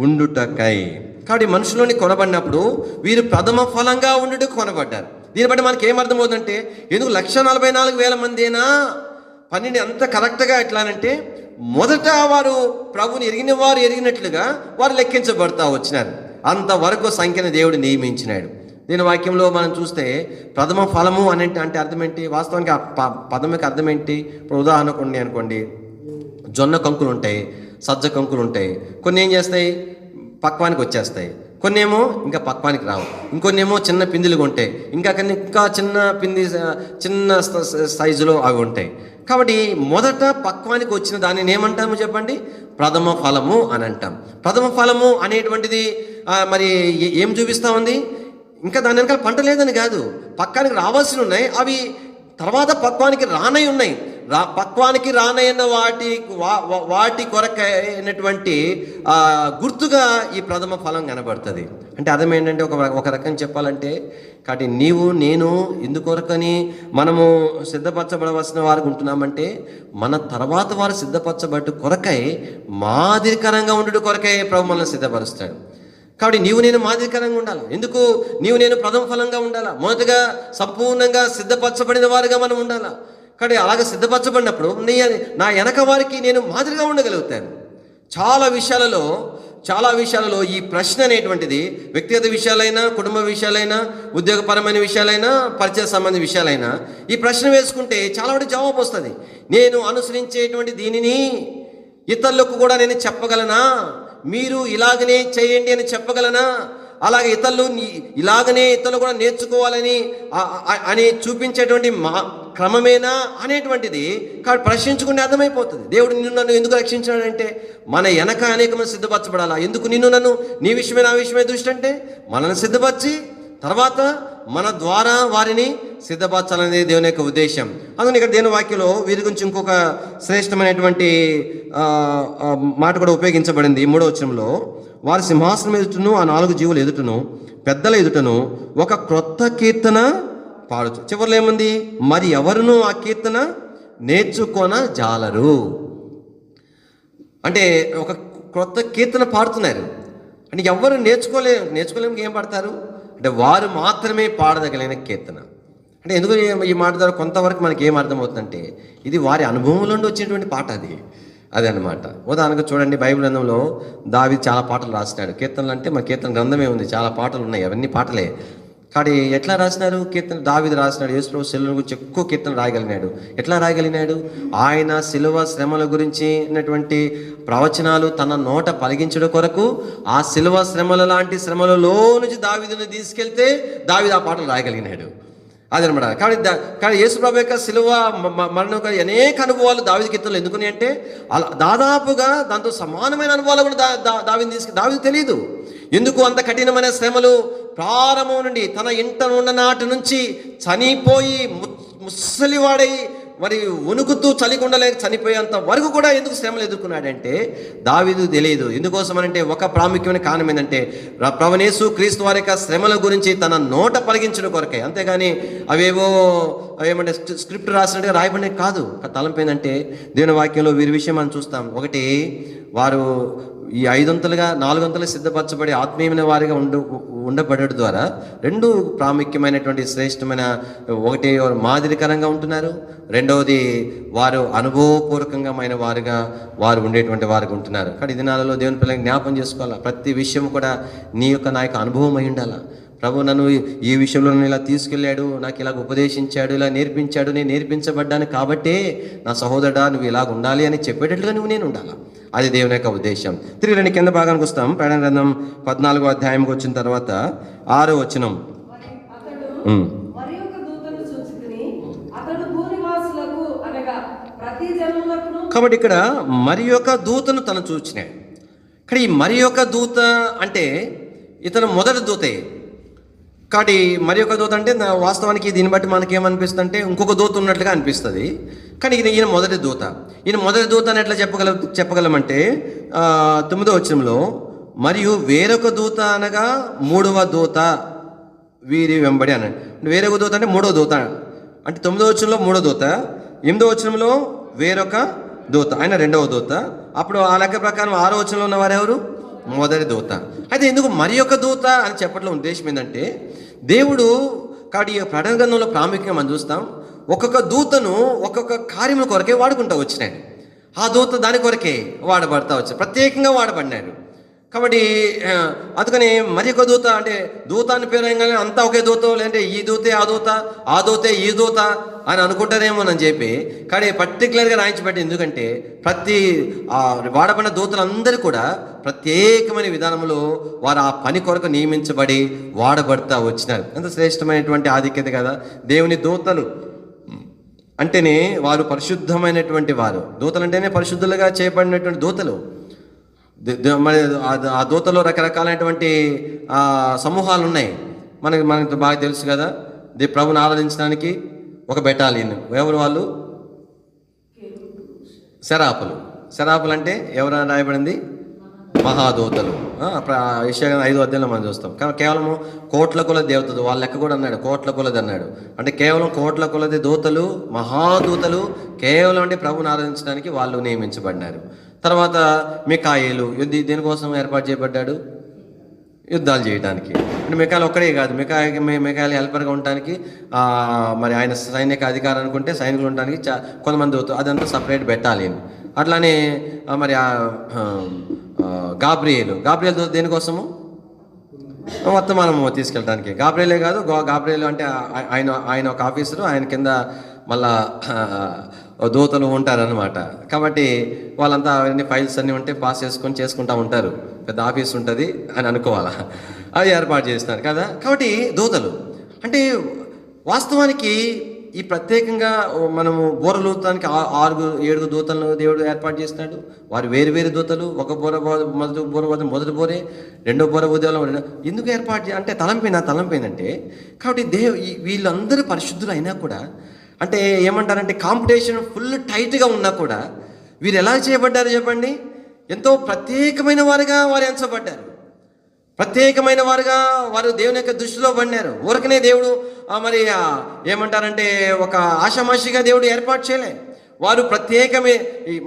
ఉండుటకై. కాబట్టి మనుషులోని కొనబడినప్పుడు వీరు ప్రథమ ఫలంగా ఉండుట కొనబడ్డారు. దీన్ని బట్టి మనకి ఏమర్థమవుతుందంటే, ఎందుకు 1,44,000 మందేనా 12 అంత కరెక్ట్గా ఎట్లానంటే, మొదట వారు ప్రభుని ఎరిగిన వారు ఎరిగినట్లుగా వారు లెక్కించబడతా వచ్చినారు. అంతవరకు సంఖ్యను దేవుడు నియమించినాడు. దీని వాక్యంలో మనం చూస్తే ప్రథమ ఫలము అంటే అర్థం ఏంటి? వాస్తవానికి ఆ పదముకి అర్థం ఏంటి? ఇప్పుడు ఉదాహరణకు అనుకోండి, జొన్న కంకులు ఉంటాయి, సజ్జ కంకులు ఉంటాయి. కొన్ని ఏం చేస్తాయి? పక్వానికి వచ్చేస్తాయి. కొన్ని ఏమో ఇంకా పక్వానికి రావు. ఇంకొన్ని ఏమో చిన్న పిందులుగా ఉంటాయి. ఇంకా చిన్న సైజులో అవి ఉంటాయి. కాబట్టి మొదట పక్వానికి వచ్చిన దానిని ఏమంటాము చెప్పండి? ప్రథమ ఫలము అని అంటాం. ప్రథమ ఫలము అనేటువంటిది మరి ఏం చూపిస్తూ ఉంది? ఇంకా దాని వెనకాల పంట లేదని కాదు, పక్వానికి రావాల్సి ఉన్నాయి, అవి తర్వాత పక్వానికి రానై ఉన్నాయి. పక్వానికి రానైన వాటి కొరకైనటువంటి గుర్తుగా ఈ ప్రథమ ఫలం కనబడుతుంది. అంటే అర్థం ఏంటంటే, ఒక రకం చెప్పాలంటే, కాబట్టి నీవు నేను ఎందుకొరకని మనము సిద్ధపరచబడవలసిన వారికి ఉంటున్నామంటే, మన తర్వాత వారు సిద్ధపరచబట్టు కొరకై మాదిరికరంగా ఉండు కొరకై ప్రభు మనల్ని సిద్ధపరుస్తాడు. కాబట్టి నీవు నేను మాదిరికరంగా ఉండాలి. ఎందుకు? నీవు నేను ప్రథమ ఫలంగా ఉండాలా, మొదటగా సంపూర్ణంగా సిద్ధపరచబడిన వారిగా మనం ఉండాలా. కాబట్టి అలాగే సిద్ధపరచబడినప్పుడు నా వెనక వారికి నేను మాదిరిగా ఉండగలుగుతాను. చాలా విషయాలలో ఈ ప్రశ్న అనేటువంటిది వ్యక్తిగత విషయాలైనా, కుటుంబ విషయాలైనా, ఉద్యోగపరమైన విషయాలైనా, పరిచయ సంబంధించిన విషయాలైనా ఈ ప్రశ్న వేసుకుంటే చాలా వరకు జవాబు వస్తుంది. నేను అనుసరించేటువంటి దీనిని ఇతరులకు కూడా నేను చెప్పగలనా? మీరు ఇలాగనే చేయండి అని చెప్పగలనా? అలాగే ఇతరులు కూడా నేర్చుకోవాలని అని చూపించేటువంటి క్రమమేనా అనేటువంటిది కాబట్టి ప్రశ్నించుకుంటే అర్థమైపోతుంది. దేవుడు నన్ను ఎందుకు రక్షించాడంటే మన వెనక అనేక మంది సిద్ధపరచబడాలా. ఎందుకు నన్ను నీ విషయమే నా విషయమే దృష్టి అంటే మనల్ని సిద్ధపరిచి తర్వాత మన ద్వారా వారిని సిద్ధపరచాలనేది దేవుని యొక్క ఉద్దేశం. అందుకని ఇక్కడ దేవుని వాక్యంలో వీరి గురించి ఇంకొక శ్రేష్టమైనటువంటి మాట కూడా ఉపయోగించబడింది. 3వ వచనంలో, వారి సింహాసనం ఎదుటను ఆ 4 జీవుల ఎదుటను పెద్దల ఎదుటను ఒక క్రొత్త కీర్తన పాడుచు. చివరిలో ఏముంది? మరి ఎవరునూ ఆ కీర్తన నేర్చుకొన జాలరు. అంటే ఒక క్రొత్త కీర్తన పాడుతున్నారు అంటే ఎవరు నేర్చుకోలేము ఏం పాడతారు అంటే వారు మాత్రమే పాడదగలిగిన కీర్తన. అంటే ఎందుకు ఈ మాట ద్వారా కొంతవరకు మనకి ఏం అర్థమవుతుందంటే, ఇది వారి అనుభవంలో వచ్చినటువంటి పాట అది అనమాట. ఉదాహరణకు చూడండి, బైబిల్ గ్రంథంలో దావీదు చాలా పాటలు రాసినాడు. కీర్తనలు అంటే మన కీర్తన గ్రంథమే ఉంది, చాలా పాటలు ఉన్నాయి, అవన్నీ పాటలే. కానీ ఎట్లా రాసినారు కీర్తన? దావీదు రాసినాడు. యేసు ప్రభు శిలువ గురించి ఎక్కువ కీర్తన రాయగలిగినాడు. ఎట్లా రాయగలిగినాడు? ఆయన శిలువ శ్రమల గురించినటువంటి ప్రవచనాలు తన నోట పలికించడం కొరకు ఆ శిలువ శ్రమల లాంటి శ్రమలలో నుంచి దావీదుని తీసుకెళ్తే దావీదు ఆ పాటలు రాయగలిగినాడు. అదనమాట. కానీ యేసు ప్రభు యొక్క శిలువ మరణం అనేక అనుభవాలు దావీదు కీర్తనలు ఎందుకుని అంటే అలా దాదాపుగా దాంతో సమానమైన అనుభవాలు కూడా దావీదు తెలియదు. ఎందుకు అంత కఠినమైన శ్రమలు? ప్రారంభం నుండి తన ఇంట ఉన్న నాటి నుంచి చనిపోయి ముసలివాడై మరి వణుకుతూ చలిగుండలేక చనిపోయేంత వరకు కూడా ఎందుకు శ్రమలు ఎదుర్కొన్నాడంటే దావీదు తెలియదు. ఎందుకోసమనంటే ఒక ప్రాముఖ్యమైన కారణం ఏంటంటే ప్రభువైన యేసు క్రీస్తు వారి యొక్క శ్రమల గురించి తన నోట పలికించడం కొరకే. అంతేగాని అవేవో ఏమంటే స్క్రిప్ట్ రాసినట్టుగా రాయబడినవి కాదు. తలంపు ఏంటంటే దేవుని వాక్యంలో వీరి విషయం మనం చూస్తాం. ఒకటి, వారు ఈ 4 సిద్ధపరచబడి ఆత్మీయమైన వారిగా ఉండబడడం ద్వారా 2 ప్రాముఖ్యమైనటువంటి శ్రేష్టమైన, ఒకటి మాదిరికరంగా ఉంటున్నారు, రెండవది వారు అనుభవపూర్వకంగా వారుగా వారు ఉండేటువంటి వారుగా ఉంటున్నారు. కానీ ఈ దినాలలో దేవుని పిల్లలకి జ్ఞాపం చేసుకోవాలా, ప్రతి విషయం కూడా నీ యొక్క నా యొక్క అనుభవం అయి ఉండాలా. ప్రభు నన్ను ఈ విషయంలో నన్ను ఇలా తీసుకెళ్ళాడు, నాకు ఇలాగ ఉపదేశించాడు, ఇలా నేర్పించాడు, నేను నేర్పించబడ్డాను కాబట్టే నా సహోదరుడా నువ్వు ఇలాగ ఉండాలి అని చెప్పేటట్లుగా నేను ఉండాలి. అది దేవుని యొక్క ఉద్దేశం. తిరిగి రెండు కింద భాగానికి వస్తాం. ప్రకటన గ్రంథం 14వ అధ్యాయంకి వచ్చిన తర్వాత 6వ వచనం. కాబట్టి ఇక్కడ మరి యొక్క దూతను తను చూచినాడు. ఇక్కడ ఈ మరి యొక్క దూత అంటే ఇతను మొదటి దూతే. కాబట్టి మరి యొక్క దూత అంటే వాస్తవానికి దీన్ని బట్టి మనకేమనిపిస్తుంది అంటే ఇంకొక దూత ఉన్నట్లుగా అనిపిస్తుంది. కానీ ఈయన మొదటి దూత. ఈయన మొదటి దూత అని ఎట్లా చెప్పగలమంటే 9వ వచనంలో మరియు వేరొక దూత అనగా 3వ దూత వీరి వెంబడి అన్నాడు. వేరొక దూత అంటే 3వ దూత అంటే 9వ వచనంలో 3వ దూత, 8వ వచనంలో వేరొక దూత, ఆయన 2వ దూత. అప్పుడు ఆ లెక్క ప్రకారం 6వ వచనంలో ఉన్నవారు ఎవరు? మొదటి దూత. అయితే ఎందుకు మరి యొక్క దూత అని చెప్పట్లో ఉద్దేశం ఏంటంటే దేవుడు కాబట్టి ఈ ప్రకటన గ్రంథంలో ప్రాముఖ్యంగా మనం చూస్తాం, ఒక్కొక్క దూతను ఒక్కొక్క కార్యముల కొరకే వాడుకుంటూ వచ్చినాడు. ఆ దూత దాని కొరకే వాడబడతా వచ్చాడు, ప్రత్యేకంగా వాడబడినాడు. కాబట్టి అందుకని మరి ఒక దూత అంటే దూత అని పేరు కానీ అంతా ఒకే దూత, లేదంటే ఈ దూతే ఆ దూత, ఆ దూతే ఈ దూత అని అనుకుంటారేమోనని చెప్పి కానీ పర్టికులర్గా రాయించబట్టి. ఎందుకంటే ప్రతి వాడబడిన దూతలందరూ కూడా ప్రత్యేకమైన విధానంలో వారు ఆ పని కొరకు నియమించబడి వాడబడతా వచ్చినారు. ఎంత శ్రేష్టమైనటువంటి ఆధిక్యత కదా. దేవుని దూతలు అంటేనే వారు పరిశుద్ధమైనటువంటి వారు. దూతలు అంటేనే పరిశుద్ధులుగా చేయబడినటువంటి దూతలు. మరి ఆ దూతలో రకరకాలైనటువంటి సమూహాలు ఉన్నాయి. మనకు బాగా తెలుసు కదా. ప్రభుని ఆరాధించడానికి ఒక బెటాలియన్. ఎవరు వాళ్ళు? శరాపులు అంటే ఎవరైనా రాయబడింది? మహాదూతలు. యెషయా 5వ అధ్యాయంలో మనం చూస్తాం. కేవలము కోట్ల కొలది దేవతలు, వాళ్ళ లెక్క కూడా అన్నాడు, కోట్ల కొలది అన్నాడు. అంటే కేవలం కోట్ల కొలది దూతలు, మహాదూతలు కేవలం అంటే ప్రభుని ఆరాధించడానికి వాళ్ళు నియమించబడినారు. తర్వాత మికాయేలు దేనికోసం ఏర్పాటు చేయబడ్డాడు? యుద్ధాలు చేయడానికి. అంటే మికాయలు ఒక్కడే కాదు, మికాయలు హెల్పర్గా ఉండడానికి, మరి ఆయన సైనిక అధికారం అనుకుంటే సైనికులు ఉండడానికి కొంతమంది దూతలు, అదంతా సపరేట్ బెటాలియన్. అట్లానే మరి గాబ్రియేలు దూత దేనికోసము? వర్తమానము తీసుకెళ్ళడానికి. గాబ్రియేలే కాదు, గాబ్రియేలు అంటే ఆయన ఒక ఆఫీసరు, ఆయన కింద మళ్ళా దూతలు ఉంటారనమాట. కాబట్టి వాళ్ళంతా అవన్నీ ఫైల్స్ అన్నీ ఉంటే పాస్ చేసుకుంటూ ఉంటారు. పెద్ద ఆఫీస్ ఉంటుంది అని అనుకోవాలా, అది ఏర్పాటు చేస్తున్నారు కదా. కాబట్టి దూతలు అంటే వాస్తవానికి ఈ ప్రత్యేకంగా మనము బోరలూతానికి 6-7 దూతలను దేవుడు ఏర్పాటు చేస్తున్నాడు. వారు వేరు దూతలు. ఒక మొదటి బోరే, రెండో బోర ఉదయం ఎందుకు ఏర్పాటు అంటే తలంపైందంటే కాబట్టి వీళ్ళందరూ పరిశుద్ధులు అయినా కూడా అంటే ఏమంటారంటే కాంపిటీషన్ ఫుల్ టైట్గా ఉన్నా కూడా వీరు ఎలా చేయబడ్డారు చెప్పండి? ఎంతో ప్రత్యేకమైన వారుగా వారు ఎంచబడ్డారు. ప్రత్యేకమైన వారుగా వారు దేవుని యొక్క దృష్టిలో పడినారు. ఊరకనే దేవుడు మరి ఏమంటారంటే ఒక ఆషామాషిగా దేవుడు ఏర్పాటు చేయలే. వారు ప్రత్యేకమే.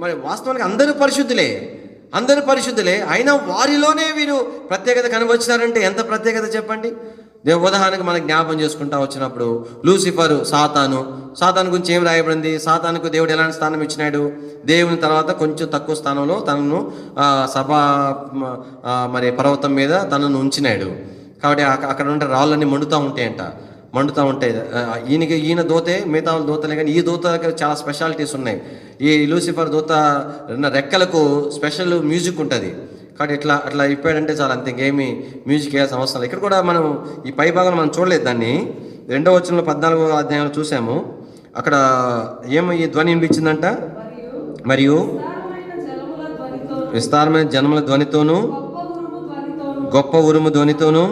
మరి వాస్తవానికి అందరూ పరిశుద్ధులే అయినా వారిలోనే వీరు ప్రత్యేకత కనబరిచినారంటే ఎంత ప్రత్యేకత చెప్పండి. ఉదాహరణకు మనకు జ్ఞాపం చేసుకుంటా వచ్చినప్పుడు లూసిఫరు, సాతాను గురించి ఏం రాయబడింది? సాతానుకు దేవుడు ఎలాంటి స్థానం ఇచ్చినాడు? దేవుని తర్వాత కొంచెం తక్కువ స్థానంలో తనను మరి పర్వతం మీద తనను ఉంచినాడు. కాబట్టి అక్కడ ఉంటే రాళ్ళన్నీ మండుతూ ఉంటాయి. ఈయన దూతే, మిగతా దూతలే. కానీ ఈ దూతలకు చాలా స్పెషాలిటీస్ ఉన్నాయి. ఈ లూసిఫర్ దూత రెక్కలకు స్పెషల్ మ్యూజిక్ ఉంటుంది. కాబట్టి అట్లా ఇప్పాడంటే చాలా, అంతే, ఇంకేమీ మ్యూజిక్ వేయాల్సిన అవసరం లేదు. ఇక్కడ కూడా మనం ఈ పై భాగంలో మనం చూడలేదు దాన్ని. 2వ వచనంలో 14వ అధ్యాయంలో చూసాము. అక్కడ ఈ ధ్వని వినిపించిందంట. మరియు విస్తారమైన జనముల ధ్వనితోనూ గొప్ప ఉరుము ధ్వనితోనూ.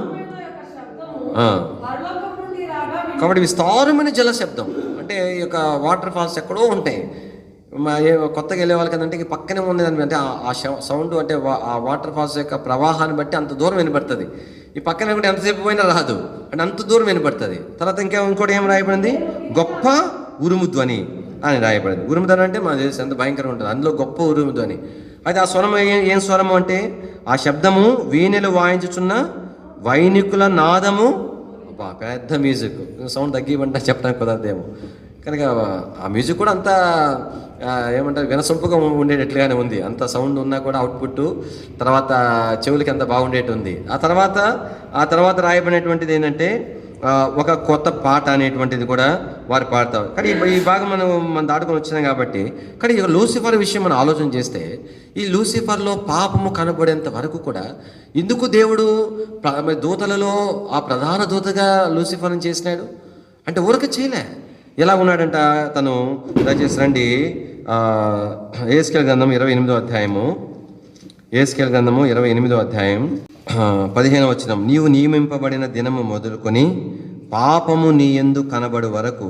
కాబట్టి విస్తారమైన జల శబ్దం అంటే ఈ యొక్క వాటర్ ఫాల్స్ ఎక్కడో ఉంటాయి. కొత్తగా వెళ్ళే వాళ్ళకి అంటే పక్కనే ఉండేదాన్ని అంటే ఆ సౌండ్ అంటే ఆ వాటర్ ఫాల్స్ యొక్క ప్రవాహాన్ని బట్టి అంత దూరం వినపడుతుంది. ఈ పక్కన కూడా ఎంతసేపు పోయినా రాదు అంటే అంత దూరం వినపడుతుంది. తర్వాత ఇంకోటి ఏం రాయబడింది? గొప్ప ఉరుము ధ్వని అని రాయబడింది. ఉరుము ధ్వని అంటే మనకు తెలిసి ఎంత భయంకరంగా ఉంటుంది. అందులో గొప్ప ఉరుము ధ్వని. అయితే ఆ స్వరం ఏం స్వరము అంటే ఆ శబ్దము వీణెలు వాయించుచున్న వైనికుల నాదము. పెద్ద మ్యూజిక్. సౌండ్ తగ్గిమంటే చెప్పడానికి కుదరదేమో. కనుక ఆ మ్యూజిక్ కూడా అంత ఏమంటారు వినసొంపుగా ఉండేటట్లుగానే ఉంది. అంత సౌండ్ ఉన్నా కూడా అవుట్పుట్ తర్వాత చెవులకి అంత బాగుండేటి ఉంది. ఆ తర్వాత ఆ తర్వాత రాయబడినటువంటిది ఏంటంటే ఒక కొత్త పాట అనేటువంటిది కూడా వారు పాడతారు. కానీ ఈ భాగం మనం దాటుకొని వచ్చినాం కాబట్టి, కానీ ఈ లూసిఫర్ విషయం మనం ఆలోచన చేస్తే, ఈ లూసిఫర్లో పాపము కనబడేంత వరకు కూడా ఎందుకు దేవుడు దూతలలో ఆ ప్రధాన దూతగా లూసిఫర్ని చేసినాడు అంటే ఊరక చేయలే. ఎలా ఉన్నాడంట తను, దయచేసి రండి యెహెజ్కేలు గ్రంథం 28వ అధ్యాయము, యెహెజ్కేలు గ్రంథము 28వ అధ్యాయం 15వ వచనం. నీవు నియమింపబడిన దినము మొదలుకొని పాపము నీ యందు కనబడు వరకు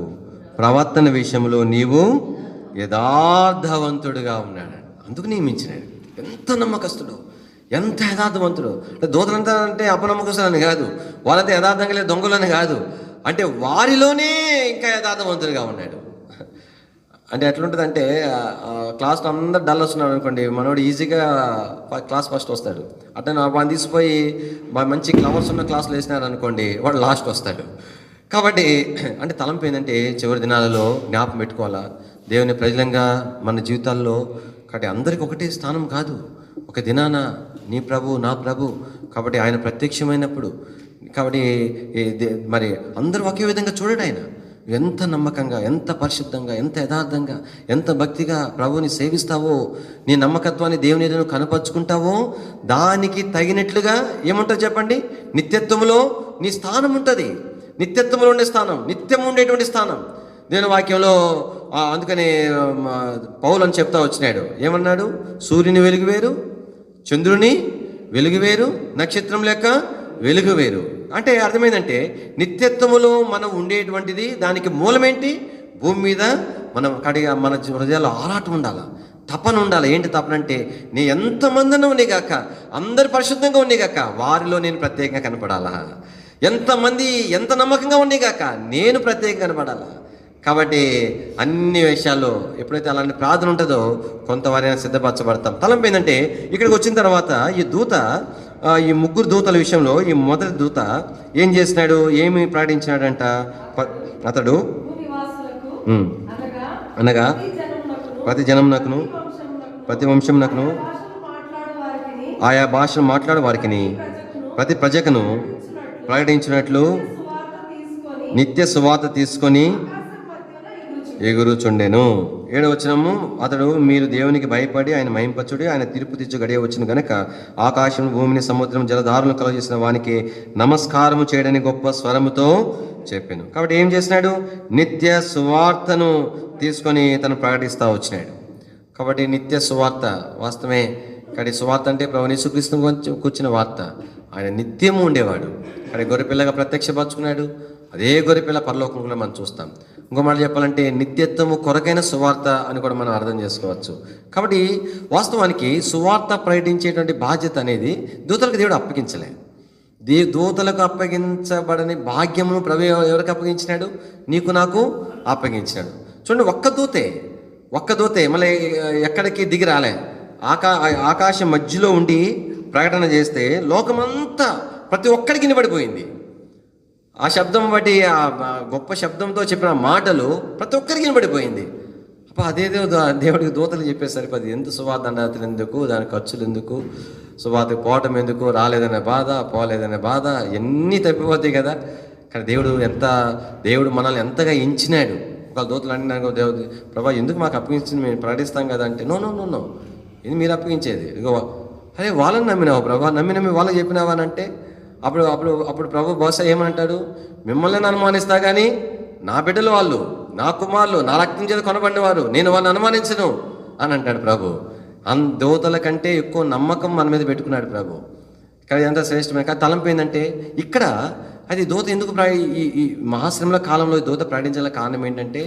ప్రవర్తన విషయంలో నీవు యథార్థవంతుడుగా ఉన్నాడు. అందుకు నియమించినాడు. ఎంత నమ్మకస్తుడు, ఎంత యథార్థవంతుడు. అంటే దూతలంతా అంటే అపనమ్మకస్తులని కాదు, వాళ్ళంతా యథార్థంగా లేదు దొంగలని కాదు, అంటే వారిలోనే ఇంకా యథార్థవంతుడిగా ఉన్నాడు. అంటే ఎట్లుంటుంది అంటే క్లాస్లో అందరు డల్ వస్తున్నాడు అనుకోండి, మనోడు ఈజీగా క్లాస్ ఫస్ట్ వస్తాడు. అట్లా వాడిని తీసిపోయి మంచి క్లవర్స్ ఉన్న క్లాసులు వేసినారు అనుకోండి, వాడు లాస్ట్ వస్తాడు. కాబట్టి అంటే తలంపు ఏంటంటే చివరి దినాలలో జ్ఞాపకం పెట్టుకోవాలా, దేవుని ప్రజలంగా మన జీవితాల్లో. కాబట్టి అందరికి ఒకటే స్థానం కాదు, ఒక దినాన నీ ప్రభు నా ప్రభు, కాబట్టి ఆయన ప్రత్యక్షమైనప్పుడు కాబట్టి మరి అందరూ ఒకే విధంగా చూడడు. ఆయన ఎంత నమ్మకంగా, ఎంత పరిశుద్ధంగా, ఎంత యథార్థంగా, ఎంత భక్తిగా ప్రభువుని సేవిస్తావో, నీ నమ్మకత్వాన్ని దేవుని ఎదురు కనపరుచుకుంటావో దానికి తగినట్లుగా ఏముంటుంది చెప్పండి, నిత్యత్వములో నీ స్థానం ఉంటుంది. నిత్యత్వంలో ఉండే స్థానం, నిత్యం ఉండేటువంటి స్థానం దేవుని వాక్యంలో. అందుకని పౌలు అని చెప్తా వచ్చినాడు, ఏమన్నాడు, సూర్యుని వెలుగు వేరు, చంద్రుని వెలుగు వేరు, నక్షత్రం లెక్క వెలుగు వేరు. అంటే అర్థమైందంటే నిత్యత్వములో మనం ఉండేటువంటిది, దానికి మూలమేంటి, భూమి మీద మనం మన హృదయాల్లో ఆరాటం ఉండాలి, తపన ఉండాలి. ఏంటి తపన అంటే, నీ ఎంతమందినో ఉన్నీగాక, అందరు పరిశుద్ధంగా ఉన్నీగాక వారిలో నేను ప్రత్యేకంగా కనపడాలా, ఎంతమంది ఎంత నమ్మకంగా ఉన్నీగాక నేను ప్రత్యేకంగా కనపడాలా. కాబట్టి అన్ని విషయాల్లో ఎప్పుడైతే అలాంటి ప్రార్థన ఉంటుందో కొంతవారైనా సిద్ధపరచబడతాం. తలంపు ఏంటంటే, ఇక్కడికి వచ్చిన తర్వాత ఈ దూత, ఈ ముగ్గురు దూతల విషయంలో ఈ మొదటి దూత ఏం చేసినాడు, ఏమి ప్రకటించినాడంట, అతడు అనగా ప్రతి జనమునకును ప్రతి వంశమునకును ఆయా భాషను మాట్లాడు వారికి ప్రతి ప్రజకును ప్రకటించినట్లు నిత్య సువార్త తీసుకొని ఎగురుచుండెను. 7వ వచనము, అతడు మీరు దేవునికి భయపడి ఆయన మహింపచుడి, ఆయన తీర్పు తీర్చు గడియ వచ్చిన గనక ఆకాశం భూమిని సముద్రం జలధారులను కలుగజేసిన వానికి నమస్కారము చేయడని గొప్ప స్వరముతో చెప్పాను. కాబట్టి ఏం చేసినాడు, నిత్య సువార్తను తీసుకొని తను ప్రకటిస్తూ వచ్చినాడు. కాబట్టి నిత్య సువార్త వాస్తవమే. కానీ సువార్త అంటే ప్రభువు యేసుక్రీస్తు కూర్చున్న వార్త. ఆయన నిత్యము ఉండేవాడు. కానీ గొర్రెపిల్లగా ప్రత్యక్షపరచుకున్నాడు. అదే గొర్రెపిల్ల పరలోకంలో మనం చూస్తాం. ఇంకో మాట చెప్పాలంటే నిత్యత్వము కొరకైన సువార్త అని కూడా మనం అర్థం చేసుకోవచ్చు. కాబట్టి వాస్తవానికి సువార్త ప్రకటించేటువంటి బాధ్యత అనేది దూతలకు దేవుడు అప్పగించలే. దూతలకు అప్పగించబడని భాగ్యమును ప్రభు ఎవరికి అప్పగించినాడు, నీకు నాకు అప్పగించినాడు. చూడండి, ఒక్క దూతే మళ్ళీ ఎక్కడికి దిగి రాలే, ఆకాశం మధ్యలో ఉండి ప్రకటన చేస్తే లోకమంతా ప్రతి ఒక్కడికి వినబడిపోయింది. ఆ శబ్దం బట్టి, ఆ గొప్ప శబ్దంతో చెప్పిన మాటలు ప్రతి ఒక్కరికి వినబడిపోయింది. అదేదో దేవుడికి దూతలు చెప్పేసరికి అది ఎంత సువార్తండాతలు ఎందుకు, దాని ఖర్చులు ఎందుకు, సువార్తకు పోవటం ఎందుకు, రాలేదనే బాధ, పోలేదనే బాధ, ఎన్ని తప్పిపోతాయి కదా. కానీ దేవుడు మనల్ని ఎంతగా ఎంచినాడు. ఒక దూతలు అంటున్నాను, దేవుడు ప్రభా ఎందుకు మాకు అప్పగించింది, మేము ప్రకటిస్తాం కదా అంటే, నో ఇది మీరు అప్పగించేది. ఇగో అరే వాళ్ళని నమ్మినావు ప్రభా, నమ్మి వాళ్ళకి చెప్పినావా అని అంటే అప్పుడు ప్రభు బహుశా ఏమంటాడు, మిమ్మల్ని అనుమానిస్తా కానీ నా బిడ్డలు వాళ్ళు, నా కుమారులు, నా రక్తం చేత కొనబడినవారు, నేను వాళ్ళని అనుమానించను అని అంటాడు ప్రభు. దూతల కంటే ఎక్కువ నమ్మకం మన మీద పెట్టుకున్నాడు ప్రభు. కానీ ఎంత శ్రేష్టమైన. కానీ తలంపు ఏంటంటే, ఇక్కడ అది దూత ఎందుకు ఈ మహాశ్రమల కాలంలో దూత ప్రకటించాల కారణం ఏంటంటే,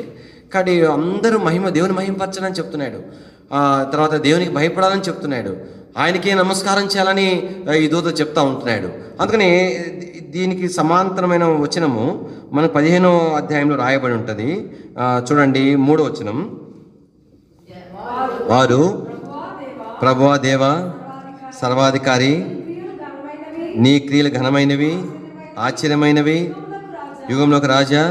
కానీ అందరూ దేవుని మహిమపరచాలని చెప్తున్నాడు, తర్వాత దేవునికి భయపడాలని చెప్తున్నాడు, ఆయనకే నమస్కారం చేయాలని ఈ దూత చెప్తా ఉంటున్నాడు. అందుకని దీనికి సమాంతరమైన వచనము మనకు 15వ అధ్యాయంలో రాయబడి ఉంటుంది. చూడండి, 3వ వచనం, వారు ప్రభువా దేవా సర్వాధికారి, నీ క్రియలు ఘనమైనవి ఆశ్చర్యమైనవి, యుగంలోకి రాజా,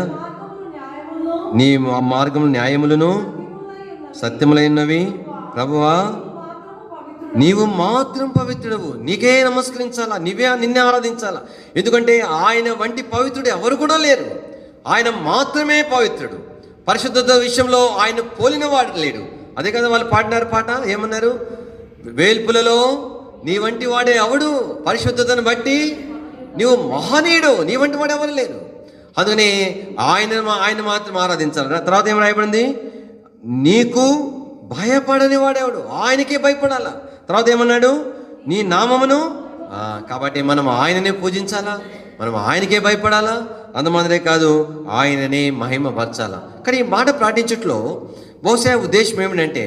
నీ మార్గములు న్యాయములను సత్యములైనవి, ప్రభువా నీవు మాత్రం పవిత్రుడవు, నీకే నమస్కరించాలా, నిన్నే ఆరాధించాలా. ఎందుకంటే ఆయన వంటి పవిత్రుడు ఎవరు కూడా లేరు. ఆయన మాత్రమే పవిత్రుడు. పరిశుద్ధత విషయంలో ఆయన పోలిన వాడు లేడు. అదే కదా వాళ్ళు పాడినారు పాట, ఏమన్నారు? వేల్పులలో నీ వంటి వాడే ఎవడు, పరిశుద్ధతను బట్టి నీవు మహనీయుడు, నీ వంటి వాడు ఎవరు లేరు. అందుకని ఆయన మాత్రం ఆరాధించాలి. తర్వాత ఏం రాయబడింది? నీకు భయపడని వాడేవాడు, ఆయనకే భయపడాలా. తర్వాత ఏమన్నాడు? నీ నామమును. కాబట్టి మనం ఆయననే పూజించాలా, మనం ఆయనకే భయపడాలా. అంతమాత్రమే కాదు, ఆయననే మహిమపరచాలా. కానీ ఈ మాట పాటించట్లో బహుశా ఉద్దేశం ఏమిటంటే,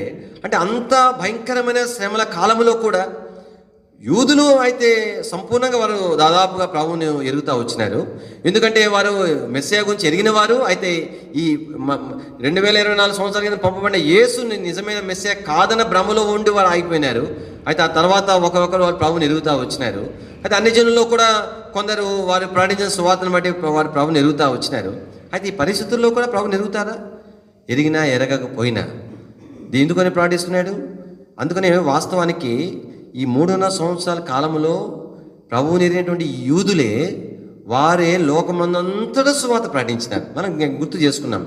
అంత భయంకరమైన శ్రమల కాలంలో కూడా యూదులు అయితే సంపూర్ణంగా వారు దాదాపుగా ప్రభువుని ఎరుగుతూ వచ్చినారు. ఎందుకంటే వారు మెస్సియా గురించి ఎరిగిన వారు. అయితే ఈ 2024 సంవత్సరాల కింద పంపబడిన యేసుని నిజమైన మెస్సియా కాదన్న భ్రమలో ఉండి వారు ఆగిపోయినారు. అయితే ఆ తర్వాత ఒకరొకరు వారు ప్రభువుని ఎరుగుతూ వచ్చినారు. అయితే అన్ని జనుల్లో కూడా కొందరు వారు ప్రకటించిన సువార్తను బట్టి వారు ప్రభువుని ఎరుగుతూ వచ్చినారు. అయితే ఈ పరిస్థితుల్లో కూడా ప్రభువుని ఎరుగుతారా? ఎరిగినా ఎరగకపోయినా ఎందుకని ప్రార్థిస్తున్నాడు? అందుకనే వాస్తవానికి ఈ 3.5 సంవత్సరాల కాలంలో ప్రభువుని ఎరిగినటువంటి యూదులే వారే లోకమందంతటా సువార్త ప్రకటించినారు. మనం గుర్తు చేసుకున్నాం.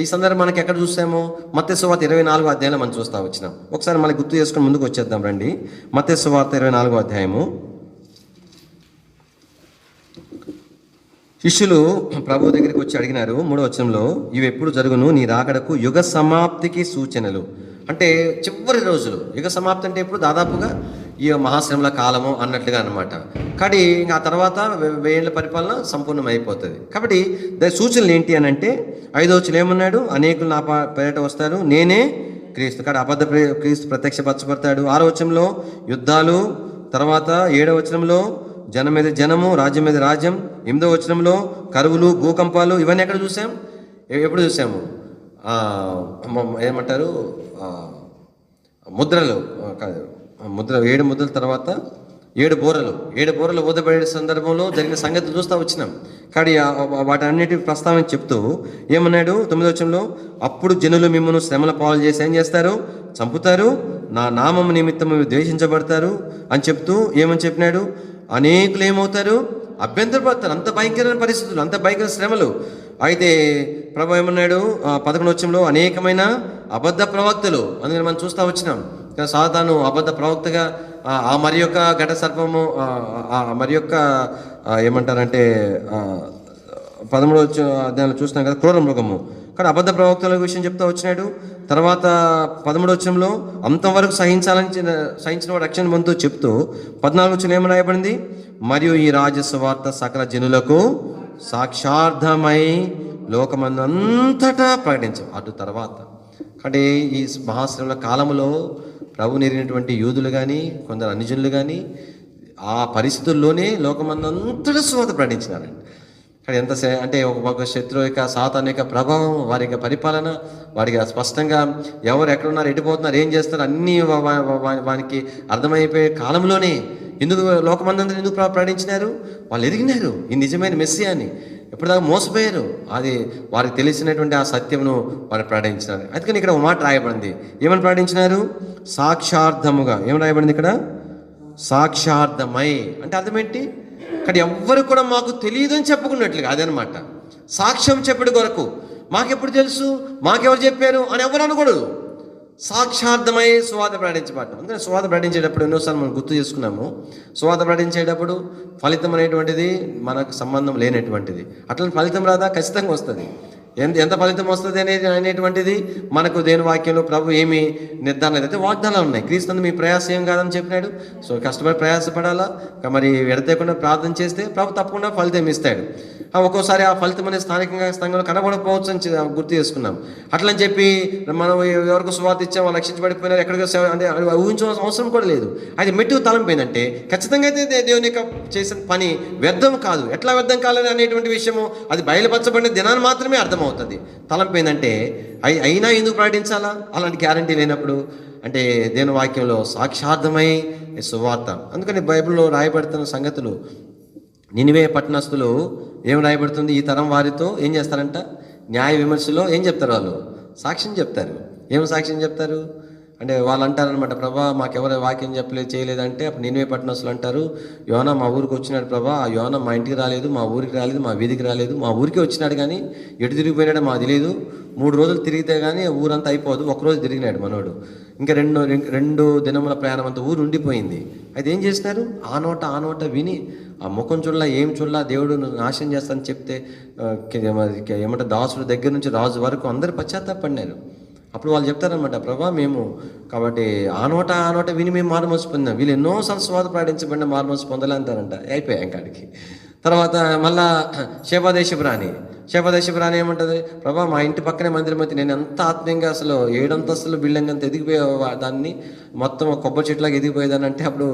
ఈ సందర్భం మనకి ఎక్కడ చూసామో మత్తయి సువార్త 24వ అధ్యాయంలో మనం చూస్తూ వచ్చినాం. ఒకసారి మనకి గుర్తు చేసుకుని ముందుకు వచ్చేద్దాం రండి. మత్తయి సువార్త 24వ అధ్యాయము. శిష్యులు ప్రభు దగ్గరికి వచ్చి అడిగినారు 3వ వచనంలో, ఇవి ఎప్పుడు జరుగును, నీ రాకడకు యుగ సమాప్తికి సూచనలు. అంటే చివరి రోజులు. యుగ సమాప్తి అంటే ఎప్పుడు? దాదాపుగా ఈ మహాశ్రమల కాలము అన్నట్లుగా అనమాట. కానీ ఇంకా ఆ తర్వాత 1000 ఏళ్ల పరిపాలన సంపూర్ణం అయిపోతుంది. కాబట్టి దాని సూచనలు ఏంటి అని అంటే 5వ వచనం ఏమన్నాడు? అనేకులు నా పేరిట వస్తారు, నేనే క్రీస్తు. కానీ అబద్ధ క్రీస్తు ప్రత్యక్షపరచబడతాడు. 6వ వచనంలో యుద్ధాలు, తర్వాత 7వ వచనంలో జనం మీద జనము, రాజ్యం మీద రాజ్యం, 8వ వచనంలో కరువులు, భూకంపాలు. ఇవన్నీ ఎక్కడ చూసాం? ఎప్పుడు చూసాము? ఏమంటారు? ముద్రలు కాదు, 7 ముద్రల తర్వాత 7 బోరలు ఊదబడే సందర్భంలో జరిగిన సంగతి చూస్తూ వచ్చినాం. కానీ వాటి అన్నిటి ప్రస్తావన చెప్తూ ఏమన్నాడు? 9వ వచనంలో, అప్పుడు జనులు మిమ్మల్ని శ్రమల పాలు చేసి ఏం చేస్తారు? చంపుతారు, నా నామం నిమిత్తము ద్వేషించబడతారు అని చెప్తూ ఏమని చెప్పినాడు? అనేకులు ఏమవుతారు? అభ్యంతరపడతారు. అంత భయంకరమైన పరిస్థితులు, అంత భయంకర శ్రమలు. అయితే ప్రభు ఏమన్నాడు? 11వ వచనంలో, అనేకమైన అబద్ధ ప్రవక్తలు. అందుకని మనం చూస్తూ వచ్చినాం. సాతాను అబద్ధ ప్రవక్తగా ఆ మరి యొక్క ఘట సర్పము, మరి యొక్క ఏమంటారంటే 13వ అధ్యాయంలో చూస్తున్నాం కదా, క్రూర మృగము. కానీ అబద్ధ ప్రవక్తల విషయం చెప్తా వచ్చినాడు. తర్వాత 13వ వచనంలో అంతవరకు సహించిన వాడు రక్షణ పొందుతూ చెప్తూ 14వ వచనం ఏమని రాయబడింది? మరియు ఈ రాజ్య సువార్త సకల జనులకు సాక్షార్థమై లోకమందంతటా ప్రకటించం. అటు తర్వాత అంటే ఈ మహాశ్రమల కాలంలో ప్రభువుని ఎరిగినటువంటి యూదులు కానీ కొందరు అన్యజనులు కానీ ఆ పరిస్థితుల్లోనే లోకమందంతటా సువార్త ప్రకటించినారండి. కానీ ఎంత అంటే ఒక శత్రువు యొక్క సాతాను యొక్క ప్రభావం, వారి యొక్క పరిపాలన, వారికి స్పష్టంగా ఎవరు ఎక్కడున్నారు, ఎటుపోతున్నారు, ఏం చేస్తారు అన్నీ వానికి అర్థమైపోయే కాలంలోనే ఎందుకు లోకమందంతా ఎందుకు ప్రకటించినారు? వాళ్ళు ఎరిగినారు ఈ నిజమైన మెస్సియా అని. ఎప్పటిదాకా మోసపోయారు. అది వారికి తెలిసినటువంటి ఆ సత్యమును వారు ప్రకటించినారు. అందుకని ఇక్కడ ఒక మాట రాయబడింది. ఏమని ప్రకటించినారు? సాక్షార్థముగా. ఏమని రాయబడింది ఇక్కడ? సాక్షార్థమై అంటే అర్థం ఏంటి? కానీ ఎవ్వరు కూడా మాకు తెలియదు అని చెప్పుకున్నట్లుగా అదనమాట. సాక్ష్యం చెప్పడం కొరకు మాకెప్పుడు తెలుసు, మాకెవరు చెప్పారు అని ఎవరు అనకూడదు. సాక్షార్థమై సువార్త ప్రకటించబడ్డం. అందుకని సువార్త ప్రకటించేటప్పుడు ఎన్నోసార్లు మనం గుర్తు చేసుకున్నాము. సువార్త ప్రకటించేటప్పుడు ఫలితం అనేటువంటిది మనకు సంబంధం లేనటువంటిది. అట్లా ఫలితం రాదా? ఖచ్చితంగా వస్తుంది. ఎంత ఫలితం వస్తుంది అనేటువంటిది మనకు దేని వాక్యంలో ప్రభు ఏమి నిర్ధారణ అయితే వాగ్దానాలు ఉన్నాయి. క్రీస్తు మీ ప్రయాసం ఏం కాదని చెప్పినాడు. సో కష్టపడి ప్రయాసపడాలా, మరి ఎడతేకుండా ప్రార్థన చేస్తే ప్రభు తప్పకుండా ఫలితం ఇస్తాడు. ఒక్కోసారి ఆ ఫలితం అనేది స్థానికంగా కనబడకపోవచ్చు అని గుర్తు చేసుకున్నాం. అట్లని చెప్పి మనం ఎవరికి సువార్త ఇచ్చాం, వాళ్ళు రక్షించబడిపోయినారు, ఎక్కడికో అంటే ఊహించాల్సిన అవసరం కూడా లేదు. అది మెట్టు తలంపోయిందంటే ఖచ్చితంగా అయితే దేవుని యొక్క చేసిన పని వ్యర్థం కాదు. ఎట్లా వ్యర్థం కాలేదు అనేటువంటి విషయము అది బయలుపరచబడిన దినాన్ని మాత్రమే అర్థమవుతుంది. తలంపోయిందంటే అయినా ఎందుకు ప్రకటించాలా? అలాంటి గ్యారంటీ లేనప్పుడు అంటే దేవుని వాక్యంలో సాక్షార్థమై సువార్త. అందుకని బైబిల్లో రాయబడుతున్న సంగతులు, నినివే పట్టణస్థులు ఏం రాయబడుతుంది? ఈ తరం వారితో ఏం చేస్తారంట? న్యాయ విమర్శలో ఏం చెప్తారు? వాళ్ళు సాక్ష్యం చెప్తారు. ఏం సాక్ష్యం చెప్తారు అంటే వాళ్ళు అంటారనమాట, ప్రభా మాకెవరు వాక్యం చెప్పలేదు చేయలేదంటే అప్పుడు నినివే పట్టణస్తులు అంటారు, యోనా మా ఊరికి వచ్చినాడు ప్రభా, ఆ యోనా మా ఇంటికి రాలేదు, మా ఊరికి రాలేదు, మా వీధికి రాలేదు, మా ఊరికి వచ్చినాడు కానీ ఎటు తిరిగిపోయినాడో మాకు తెలియదు. 3 రోజులు తిరిగితే కానీ ఊరంతా అయిపోదు, ఒకరోజు తిరిగినాడు మనోడు, ఇంకా రెండు దినముల ప్రయాణం అంతా ఊరు ఉండిపోయింది. అయితే ఏం చేసినారు, ఆ నోట విని ఆ ముఖం చూడలా ఏం చూడలా, దేవుడు నాశనం చేస్తానని చెప్తే ఏమంటే దాసుడు దగ్గర నుంచి రాజు వరకు అందరూ పశ్చాత్తాపడినారు. అప్పుడు వాళ్ళు చెప్తారనమాట, ప్రభా మేము కాబట్టి ఆ నోట విని మేము మారుమనసు పొందాం, వీళ్ళు ఎన్నోసార్లు స్వాద ప్రకటించబడిన మారుమనసు పొందలే అంటారంట. అయిపోయాం కాడికి. తర్వాత మళ్ళా శేపదేశపు రాణి ఏమంటుంది, ప్రభా మా ఇంటి పక్కనే మందిరం అయితే నేను ఎంత ఆత్మీయంగా అసలు 7 అంతస్తులు బిల్డింగ్ అంతా ఎదిగిపోయే దాన్ని మొత్తం కొబ్బరి చెట్లాగా ఎదిగిపోయేదాన్ని అంటే అప్పుడు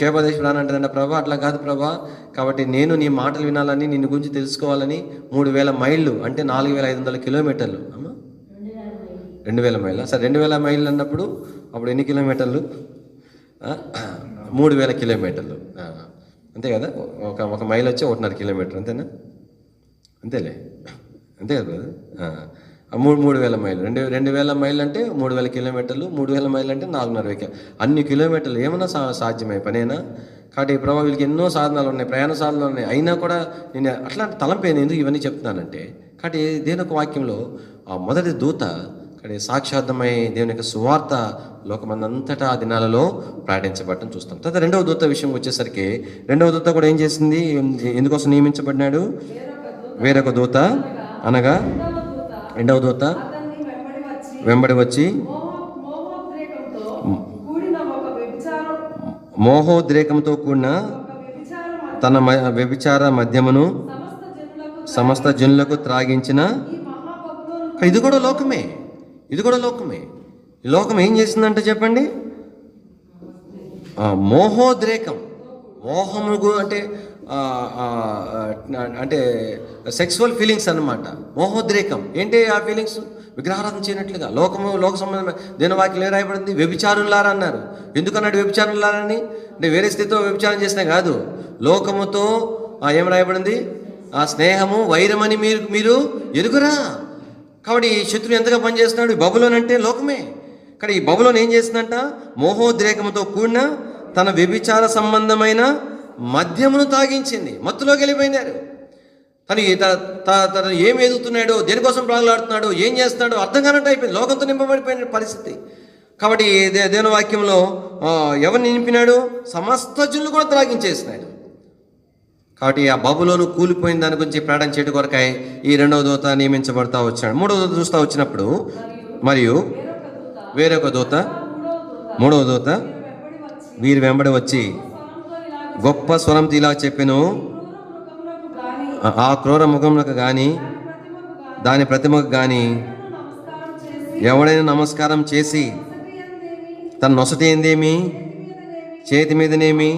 శేపదేశపు రాణి అంటుందంట, ప్రభా అట్లా కాదు ప్రభా, కాబట్టి నేను నీ మాటలు వినాలని నిన్ను గురించి తెలుసుకోవాలని 3000 మైళ్ళు అంటే 4500 కిలోమీటర్లు అమ్మా 2000 మైళ్ళ సరే 2000 మైళ్ళు అన్నప్పుడు అప్పుడు ఎన్ని కిలోమీటర్లు, 3000 కిలోమీటర్లు అంతే కదా. ఒక మైల్ వచ్చి 1.5 కిలోమీటర్ అంతేనా, అంతేలే అంతే కదా బ్రదర్. 3000 మైళ్ళు 2000 మైళ్ళు అంటే 3000 కిలోమీటర్లు, 3000 మైళ్ళు అంటే 4.5 అన్ని కిలోమీటర్లు ఏమన్నా సాధ్యమే పనేనా. కాబట్టి ప్రభావ వీళ్ళకి ఎన్నో సాధనాలు ఉన్నాయి, ప్రయాణ సాధనాలు ఉన్నాయి, అయినా కూడా నేను అట్లాంటి తలంపేను ఎందుకు ఇవన్నీ చెప్తున్నానంటే, కాబట్టి దేని ఒక వాక్యంలో ఆ మొదటి దూత ఇక్కడ సాక్షార్థమై దేవుని యొక్క సువార్త లోకమందంతటా ఆ దినాలలో ప్రకటించబడటం చూస్తాం. తర్వాత రెండవ దూత విషయం వచ్చేసరికి రెండవ దూత కూడా ఏం చేసింది, ఎందుకోసం నియమించబడినాడు, వేరొక దూత అనగా రెండవ దూత వెంబడి వచ్చి మోహోద్రేకంతో కూడిన తన వ్యభిచార మద్యమును సమస్త జనులకు త్రాగించిన, ఇది కూడా లోకమే, ఇది కూడా లోకమే. ఈ లోకం ఏం చేసిందంటే చెప్పండి, మోహోద్రేకం, మోహము అంటే అంటే సెక్సువల్ ఫీలింగ్స్ అన్నమాట. మోహోద్రేకం ఏంటి ఆ ఫీలింగ్స్, విగ్రహారాధన చేయనట్లుగా లోక సంబంధమైన దినవాక్యం ఏ రాయబడింది, వ్యభిచారులారా అన్నారు. ఎందుకన్నాడు వ్యభిచారులారని, అంటే వేరే స్థితితో వ్యభిచారం చేసినా కాదు, లోకముతో ఏం రాయబడింది, ఆ స్నేహము వైరమని మీరు ఎరుగురా. కాబట్టి ఈ శత్రువు ఎంతగా పనిచేస్తున్నాడు, ఈ బబులోన్ అంటే లోకమే. కానీ ఈ బబులోన్ ఏం చేస్తుందంట, మోహోద్రేకంతో కూడిన తన వ్యభిచార సంబంధమైన మద్యమును తాగించింది. మత్తులోకి వెళ్ళిపోయినారు. తను ఏం ఎదుగుతున్నాడో, దేనికోసం ప్రాణాలాడుతున్నాడో, ఏం చేస్తున్నాడో అర్థం కానట్టు అయిపోయింది, లోకంతో నింపబడిపోయిన పరిస్థితి. కాబట్టి దేవుని వాక్యంలో ఎవరిని నింపినాడు, సమస్త జనులు కూడా త్రాగించేసినాడు. కాబట్టి ఆ బబులోను కూలిపోయిన దాని గురించి ప్రార్థన చేయడం కొరకాయ ఈ రెండవ దూత నియమించబడతా వచ్చాడు. మూడవ దూత చూస్తూ వచ్చినప్పుడు మరియు వేరొక దూత మూడవ దూత వీరి వెంబడి వచ్చి గొప్ప స్వరంతో ఇలా చెప్పెను, ఆ క్రూర ముఖములకు కానీ దాని ప్రతిమకు కానీ ఎవడైనా నమస్కారం చేసి తన నొసటి ఏందేమి చేతి మీదనేమి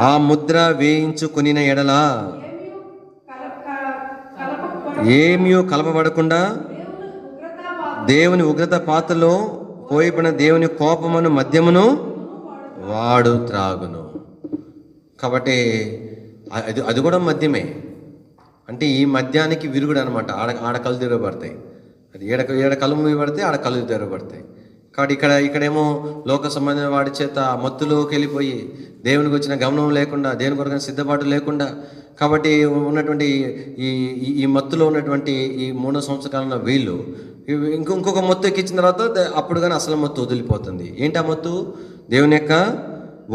ఆ ముద్ర వేయించుకొనిన ఎడల ఏమీ కలపబడకుండా దేవుని ఉగ్రత పాత్రలో పోయిపడిన దేవుని కోపమును మద్యమును వాడు త్రాగును. కాబట్టి అది కూడా మద్యమే. అంటే ఈ మద్యానికి విరుగుడు అనమాట. ఆడ కళ్ళు తెరవబడతాయి, అది ఏడ కళ్ళు మూవి పడితే ఆడ కళ్ళు తెరవబడతాయి. కాబట్టి ఇక్కడేమో లోక సంబంధమైన వాడి చేత మత్తులోకి వెళ్ళిపోయి దేవునికి వచ్చిన గమనం లేకుండా, దేవుని కొరకు సిద్ధపాటు లేకుండా, కాబట్టి ఉన్నటువంటి ఈ మత్తులో ఉన్నటువంటి ఈ 3 సంవత్సరాల వీళ్ళు ఇంకొక మత్తు ఎక్కించిన తర్వాత అప్పుడు కానీ అసలు మత్తు వదిలిపోతుంది. ఏంటి ఆ మత్తు, దేవుని యొక్క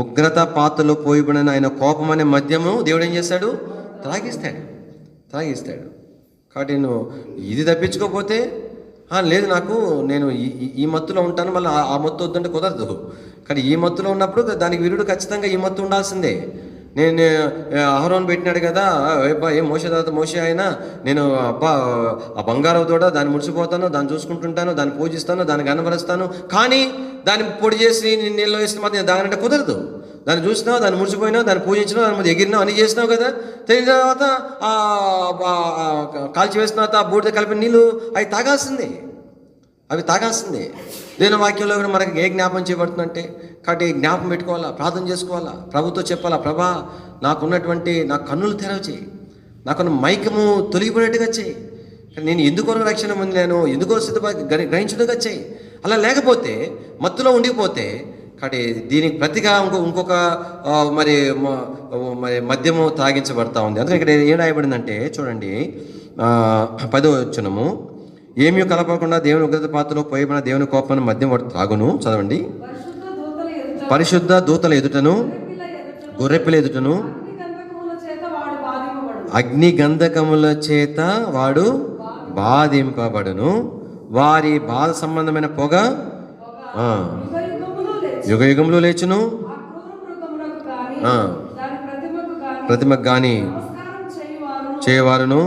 ఉగ్రత పాత్రలో పోయిబడిన ఆయన కోపం అనే మద్యము దేవుడు ఏం చేస్తాడు, త్రాగిస్తాడు. కాబట్టి నువ్వు ఇది తప్పించుకోకపోతే లేదు నేను ఈ మత్తులో ఉంటాను, మళ్ళీ ఆ మత్తు వద్దంటే కుదరదు. కానీ ఈ మత్తులో ఉన్నప్పుడు దానికి విరుడు ఖచ్చితంగా ఈ మత్తు ఉండాల్సిందే. నేను అహరోన్ పెట్టినాడు కదా, అబ్బా ఏం మోసే అయినా నేను అబ్బా ఆ బంగారం తోట దాన్ని ముడిచిపోతాను, దాన్ని చూసుకుంటుంటాను, దాన్ని పూజిస్తాను, దాన్ని కనబరుస్తాను, కానీ దాన్ని పొడి చేసి నీళ్ళు వేసిన మాత్రం దానంటే కుదరదు. దాన్ని చూసినావు, దాన్ని ముడిచిపోయినావు, దాన్ని పూజించినావు, దాని మీద ఎగిరినావు, అన్ని చేసినావు కదా. తెలియని తర్వాత కాల్చి వేసిన తర్వాత ఆ బూడిద కలిపిన నీళ్ళు అవి తాగాల్సిందే. దేని వాక్యంలో కూడా మనకి ఏ జ్ఞాపం చేయబడుతుందంటే, కాబట్టి జ్ఞాపం పెట్టుకోవాలా, ప్రార్థన చేసుకోవాలా, ప్రభుతో చెప్పాలా, ప్రభా నాకున్నటువంటి నా కన్నులు తెరవ చేయి, నాకున్న మైకము తొలగిపోయినట్టుగా చేయి, నేను ఎందుకొరకు రక్షణ పొందినాను, ఎందుకో సిద్ధపడి గ్రహించుడుగా చేయి అలా లేకపోతే మత్తులో ఉండిపోతే కాబట్టి దీనికి ప్రతిగా ఇంకొక మరి మరి మద్యము త్రాగించబడతా ఉంది. అందుకని ఇక్కడ ఏం రాయబడిందంటే చూడండి 10వ వచనము, ఏమీ కలపకుండా దేవుని ఉగ్రత పాత్రలో పోయబడిన దేవుని కోపాన్ని మద్యం వాడు త్రాగును. చదవండి. పరిశుద్ధ దూతల ఎదుటను గొర్రెపిల్ల ఎదుటను అగ్ని గంధకముల చేత వాడు బాధింపబడును. వారి బాధ సంబంధమైన పొగ యుగ యుగంలో లేచును. ప్రతిమకు గాని చేయవారును.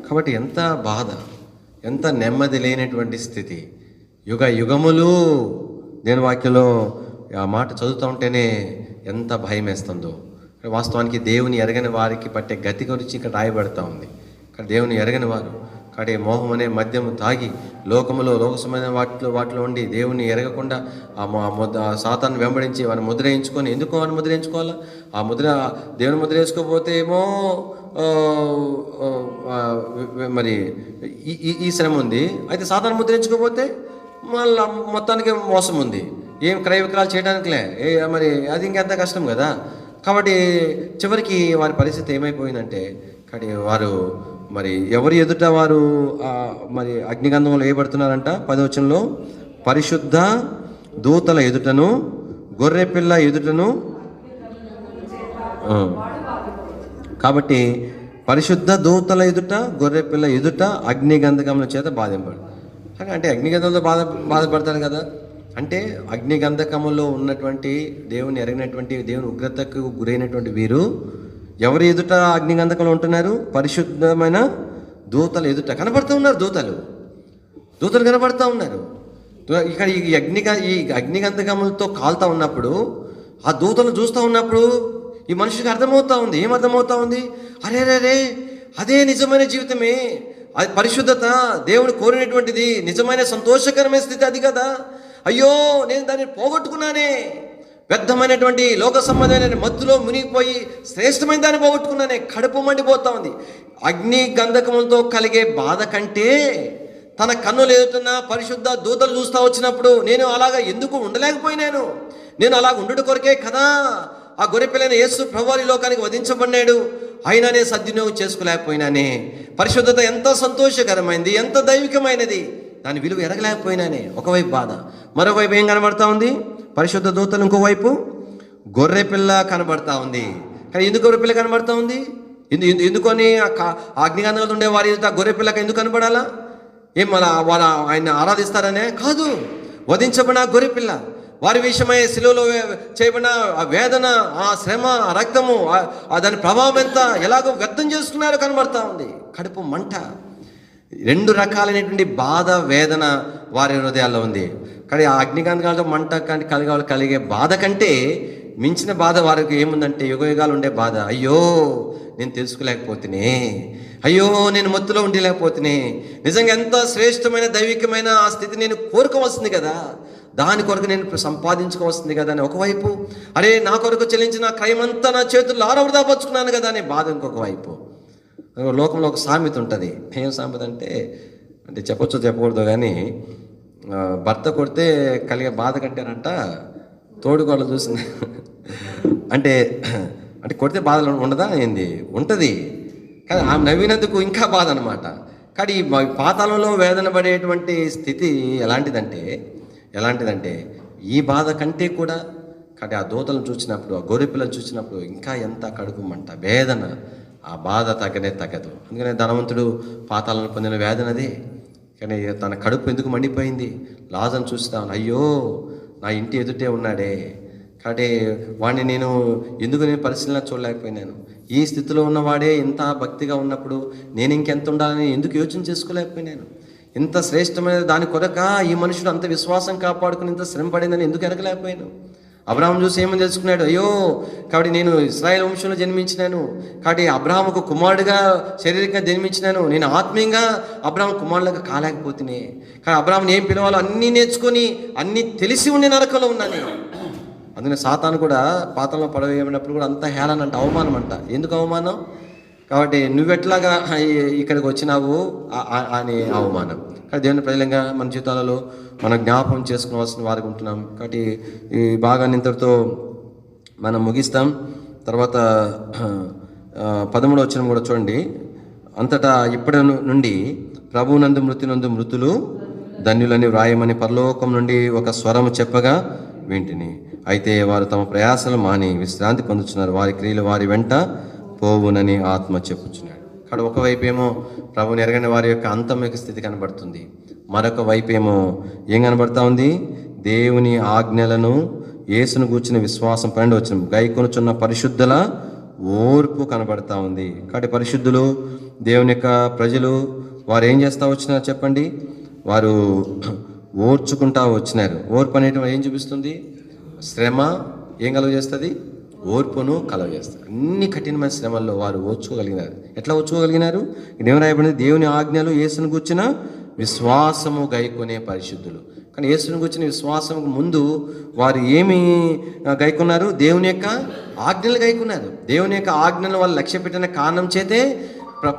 కాబట్టి ఎంత బాధ, ఎంత నెమ్మది లేనటువంటి స్థితి. యుగ యుగములు నేను వాక్యంలో ఆ మాట చదువుతూ ఉంటేనే ఎంత భయం వేస్తుందో. వాస్తవానికి దేవుని ఎరగని వారికి పట్టే గతి గురించి ఇక్కడ రాయబడతా ఉంది. ఇక్కడ దేవుని ఎరగని వారు కాబట్టి మోహం అనే మద్యం తాగి లోకములో లోకసమైన వాటిలో ఉండి దేవుని ఎరగకుండా సాతాన్ని వెంబడించి వారిని ముద్ర వేయించుకొని, ఎందుకు వారిని ముద్ర వేయించుకోవాలా? ఆ ముద్ర దేవుని ముద్ర వేసుకోకపోతే ఏమో మరి ఈ శ్రమ ఉంది. అయితే సాతాన్ని ముద్ర వేయించుకోకపోతే మళ్ళీ మొత్తానికి మోసం ఉంది. ఏం క్రయ విక్రయాలు చేయడానికిలే మరి అది ఇంకెంత కష్టం కదా. కాబట్టి చివరికి వారి పరిస్థితి ఏమైపోయిందంటే కాబట్టి వారు మరి ఎవరి ఎదుట వారు మరి అగ్నిగంధంలో వేయబడుతున్నారంట. 10వ వచనంలో పరిశుద్ధ దూతల ఎదుటను గొర్రెపిల్ల ఎదుటను. కాబట్టి పరిశుద్ధ దూతల ఎదుట గొర్రెపిల్ల ఎదుట అగ్నిగంధకముల చేత బాధింపడు. అంటే అగ్నిగంధంలో బాధపడతారు కదా. అంటే అగ్నిగంధకములో ఉన్నటువంటి దేవుని ఎరగినటువంటి దేవుని ఉగ్రతకు గురైనటువంటి వీరు ఎవరి ఎదుట అగ్నిగంధకంలో ఉంటున్నారు? పరిశుద్ధమైన దూతల ఎదుట కనబడుతూ ఉన్నారు. దూతలు కనబడుతూ ఉన్నారు. ఇక్కడ ఈ అగ్నిగంధకములతో కాలుతూ ఉన్నప్పుడు ఆ దూతలు చూస్తూ ఉన్నప్పుడు ఈ మనిషికి అర్థమవుతా ఉంది. ఏం అర్థమవుతా ఉంది? అరే అదే నిజమైన జీవితమే, అది పరిశుద్ధత, దేవుడు కోరినటువంటిది, నిజమైన సంతోషకరమైన స్థితి అది కదా. అయ్యో నేను దాన్ని పోగొట్టుకున్నానే, వ్యర్థమైనటువంటి లోక సంబంధమైన మత్తులో మునిగిపోయి శ్రేష్టమైన దాన్ని పోగొట్టుకున్నానే, కడుపు మండిపోతా ఉంది. అగ్ని గంధకములతో కలిగే బాధ కంటే తన కన్నులు ఎదుగుతున్న పరిశుద్ధ దూతలు చూస్తూ వచ్చినప్పుడు నేను అలాగా ఎందుకు ఉండలేకపోయినాను? నేను అలాగ ఉండుట కొరకే కదా ఆ గొర్రెపిల్లైన యేసు ప్రభువు ఈ లోకానికి వధించబడినాడు. అయినా నేను సద్వినియోగం చేసుకోలేకపోయినానే. పరిశుద్ధత ఎంత సంతోషకరమైనది, ఎంత దైవికమైనది, దాని విలువ ఎరగలేకపోయినానే. ఒకవైపు బాధ, మరోవైపు ఏం కనబడతా ఉంది? పరిశుద్ధ దూతలు. ఇంకోవైపు గొర్రెపిల్ల కనబడతా ఉంది. కానీ ఎందుకు గొర్రెపిల్ల కనబడతా ఉంది? ఎందుకని అగ్నిగంధంలో ఉండే వారి గొర్రెపిల్లకి ఎందుకు కనబడాలా? ఏం మన వారు ఆయన ఆరాధిస్తారనే కాదు. వధించబడిన గొర్రెపిల్ల, వారి విషయమై శిలువలో చేయబడిన ఆ వేదన, ఆ శ్రమ, ఆ రక్తము, దాని ప్రభావం ఎంత ఎలాగో వ్యక్తం చేసుకున్నారో కనబడతా ఉంది. కడుపు మంట, 2 రకాలైనటువంటి బాధ, వేదన వారి హృదయాల్లో ఉంది. కానీ ఆ అగ్నిగంధకాలతో మంట కలిగే బాధ కంటే మించిన బాధ వారికి ఏముందంటే యుగయుగాలు ఉండే బాధ. అయ్యో నేను తెలుసుకోలేకపోతేనే, అయ్యో నేను మత్తులో ఉండలేకపోతేనే, నిజంగా ఎంత శ్రేష్టమైన దైవికమైన ఆ స్థితి నేను కోరుకోవాల్సింది కదా, దాని కొరకు నేను సంపాదించుకోవాల్సింది కదా అని ఒకవైపు, అరే నా కొరకు చెల్లించిన క్రయమంతా నా చేతుల్లో ఆరవదాపరుచుకున్నాను కదా అనే బాధ ఇంకొక వైపు. లోకంలో ఒక సామెత ఉంటుంది. ఏం సామెత అంటే చెప్పొచ్చో చెప్పకూడదు కానీ, భర్త కొడితే కలిగే బాధ కంటేనంట తోడుకోళ్ళు చూసింది. అంటే కొడితే బాధ ఉండదా ఏంది? ఉంటుంది. కానీ ఆమె నవ్వినందుకు ఇంకా బాధ అనమాట. కానీ పాతాళంలో వేదన పడేటువంటి స్థితి ఎలాంటిదంటే ఈ బాధ కంటే కూడా కానీ ఆ దూతలను చూసినప్పుడు, ఆ గొర్రెపిల్లను చూసినప్పుడు ఇంకా ఎంత కడుపుమంట, వేదన, ఆ బాధ తగ్గదు. అందుకనే ధనవంతుడు పాతాలను పొందిన వేదనది. కానీ తన కడుపు ఎందుకు మండిపోయింది? లాజర్ను చూస్తాను, అయ్యో నా ఇంటి ఎదుటే ఉన్నాడే, కాబట్టి వాడిని నేను పరిశీలన చూడలేకపోయినాను. ఈ స్థితిలో ఉన్నవాడే ఇంత భక్తిగా ఉన్నప్పుడు నేను ఇంకెంత ఉండాలని ఎందుకు యోచన చేసుకోలేకపోయినాను? ఇంత శ్రేష్టమైన దాని కొరక ఈ మనుషుడు అంత విశ్వాసం కాపాడుకుని ఇంత శ్రమ పడిందని ఎందుకు ఎరగలేకపోయాను? అబ్రాహాం చూసి ఏమని తెలుసుకున్నాడు? అయ్యో కాబట్టి నేను ఇశ్రాయేల్ వంశంలో జన్మించినాను, కాబట్టి అబ్రాహాముకు కుమారుడిగా శారీరకంగా జన్మించినాను, నేను ఆత్మీయంగా అబ్రాహాం కుమారుడుగా కాలేకపోతేనే. కానీ అబ్రాహాంని ఏం పిలవాలో అన్నీ నేర్చుకొని అన్నీ తెలిసి ఉండి నరకంలో ఉన్నాను. అందుకని సాతాను కూడా పాతాళంలో పడవేయబడినప్పుడు కూడా అంత హేళన అంట, అవమానం అంట. ఎందుకు అవమానం? కాబట్టి నువ్వెట్లాగా ఇక్కడికి వచ్చినావు అని అవమానం. కానీ దేవుని ప్రజలంగా మన జీవితాలలో మనం జ్ఞాపకం చేసుకోవాల్సిన వారికి ఉంటున్నాం. కాబట్టి ఈ భాగాన్ని ఇంతటితో మనం ముగిస్తాం. తర్వాత 13వ వచనం కూడా చూడండి. అంతటా ఇప్పటి నుండి ప్రభువునందు మృతునందు మృతులు ధన్యులని వ్రాయమని పరలోకం నుండి ఒక స్వరము చెప్పగా వింటిని. అయితే వారు తమ ప్రయాసలు మాని విశ్రాంతి పొందుతున్నారు, వారి క్రియలు వారి వెంట పోవునని ఆత్మ చెప్పుచున్నాడు. ఇక్కడ ఒకవైపు ఏమో ప్రభుని ఎరగని వారి యొక్క అంతమిక స్థితి కనబడుతుంది, మరొక వైపు ఏమో ఏం కనబడతా ఉంది? దేవుని ఆజ్ఞలను యేసును గూర్చిన విశ్వాసం 12వ వచనం గైకొనుచున్న పరిశుద్ధుల ఓర్పు కనబడతా ఉంది. కాబట్టి పరిశుద్ధులు దేవుని యొక్క ప్రజలు వారు ఏం చేస్తూ వచ్చినారు చెప్పండి? వారు ఓర్చుకుంటా వచ్చినారు. ఓర్పు అనేటువంటి ఏం చూపిస్తుంది? శ్రమ ఏం కలుగజేస్తుంది? ఓర్పును కలుగజేస్తారు. అన్ని కఠినమైన శ్రమల్లో వారు ఓర్చుకోగలిగినారు. ఎట్లా ఓర్చుకోగలిగినారు? ఇదేం రాయబడింది? దేవుని ఆజ్ఞలు యేసును గూర్చిన విశ్వాసము గైకొనే పరిశుద్ధులు. కానీ యేసును గూర్చిన విశ్వాసం ముందు వారు ఏమి గైకొన్నారు? దేవుని యొక్క ఆజ్ఞలు గైకొన్నారు. దేవుని యొక్క ఆజ్ఞలు వాళ్ళు లక్ష్య పెట్టిన కారణం చేతే